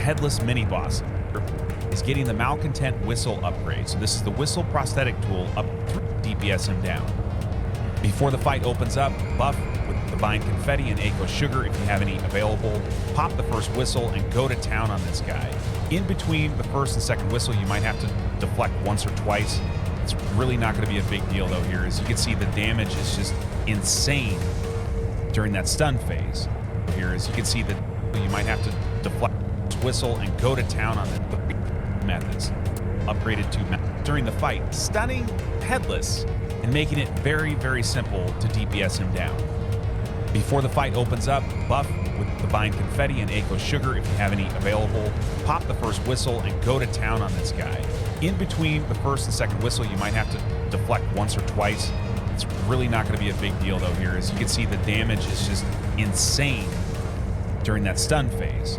headless mini-boss is getting the Malcontent Whistle upgrade. So this is the Whistle prosthetic tool up 3 DPS him down. Before the fight opens up, buff with Divine Confetti and Echo Sugar if you have any available. Pop the first whistle and go to town on this guy. In between the first and second whistle, you might have to deflect once or twice. It's really not going to be a big deal though here. As you can see, the damage is just insane during that stun phase. Here, as you can see, that you might have to deflect whistle and go to town on the methods. Upgraded to during the fight, stunning headless and making it very, very simple to DPS him down. Before the fight opens up, buff with Divine Confetti and Echo Sugar if you have any available. Pop the first whistle and go to town on this guy. In between the first and second whistle, you might have to deflect once or twice. It's really not going to be a big deal though here. As you can see, the damage is just insane during that stun phase.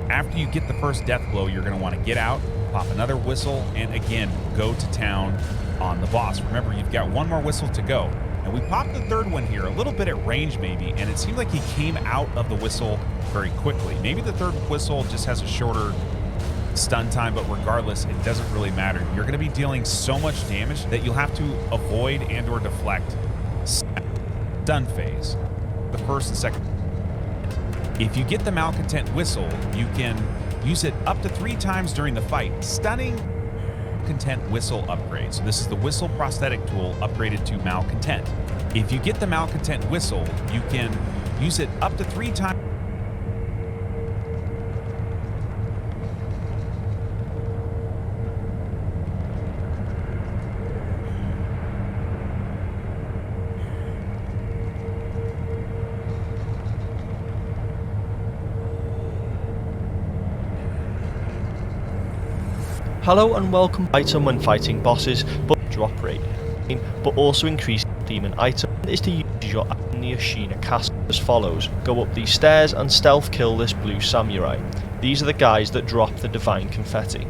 After you get the first death blow, you're going to want to get out, pop another whistle, and again, go to town on the boss. Remember, you've got one more whistle to go. And we popped the third one here, a little bit at range maybe, and it seemed like he came out of the whistle very quickly. Maybe the third whistle just has a shorter stun time, but regardless, it doesn't really matter. You're going to be dealing so much damage that you'll have to avoid and or deflect stun phase, the first and second. If you get the Malcontent Whistle, you can use it up to 3 times during the fight. Stunning Malcontent Whistle upgrade. So this is the Whistle prosthetic tool upgraded to Malcontent. If you get the Malcontent Whistle, you can use it up to 3 times. Hello and welcome. Item when fighting bosses, but drop rate, but also increase demon item is to use your item in the Ashina castle as follows. Go up these stairs and stealth kill this blue samurai. These are the guys that drop the divine confetti.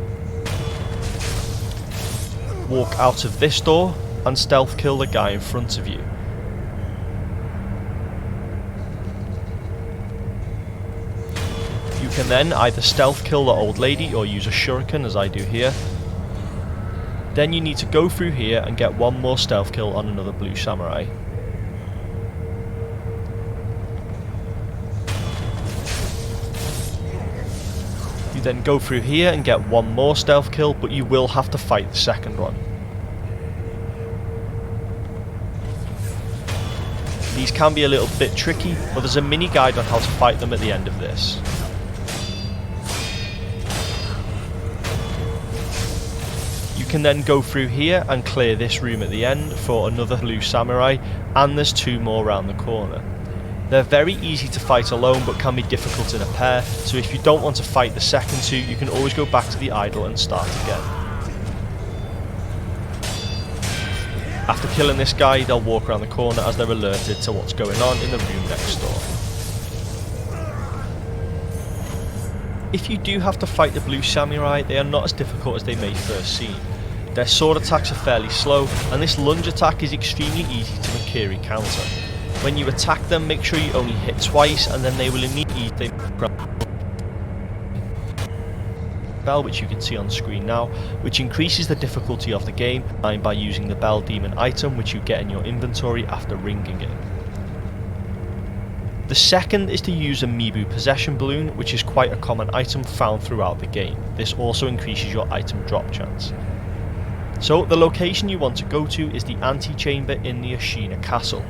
Walk out of this door and stealth kill the guy in front of you. You can then either stealth kill the old lady or use a shuriken as I do here. Then you need to go through here and get one more stealth kill on another blue samurai. You then go through here and get one more stealth kill, but you will have to fight the second one. These can be a little bit tricky, but there's a mini guide on how to fight them at the end of this. You can then go through here and clear this room at the end for another blue samurai, and there's 2 more around the corner. They're very easy to fight alone but can be difficult in a pair, so if you don't want to fight the second 2, you can always go back to the idol and start again. After killing this guy, they'll walk around the corner as they're alerted to what's going on in the room next door. If you do have to fight the blue samurai, they are not as difficult as they may first seem. Their sword attacks are fairly slow, and this lunge attack is extremely easy to Makiri counter. When you attack them, make sure you only hit twice, and then they will immediately bell, which you can see on screen now, which increases the difficulty of the game by using the bell demon item, which you get in your inventory after ringing it. The second is to use a Mibu possession balloon, which is quite a common item found throughout the game. This also increases your item drop chance. So the location you want to go to is the antechamber in the Ashina castle.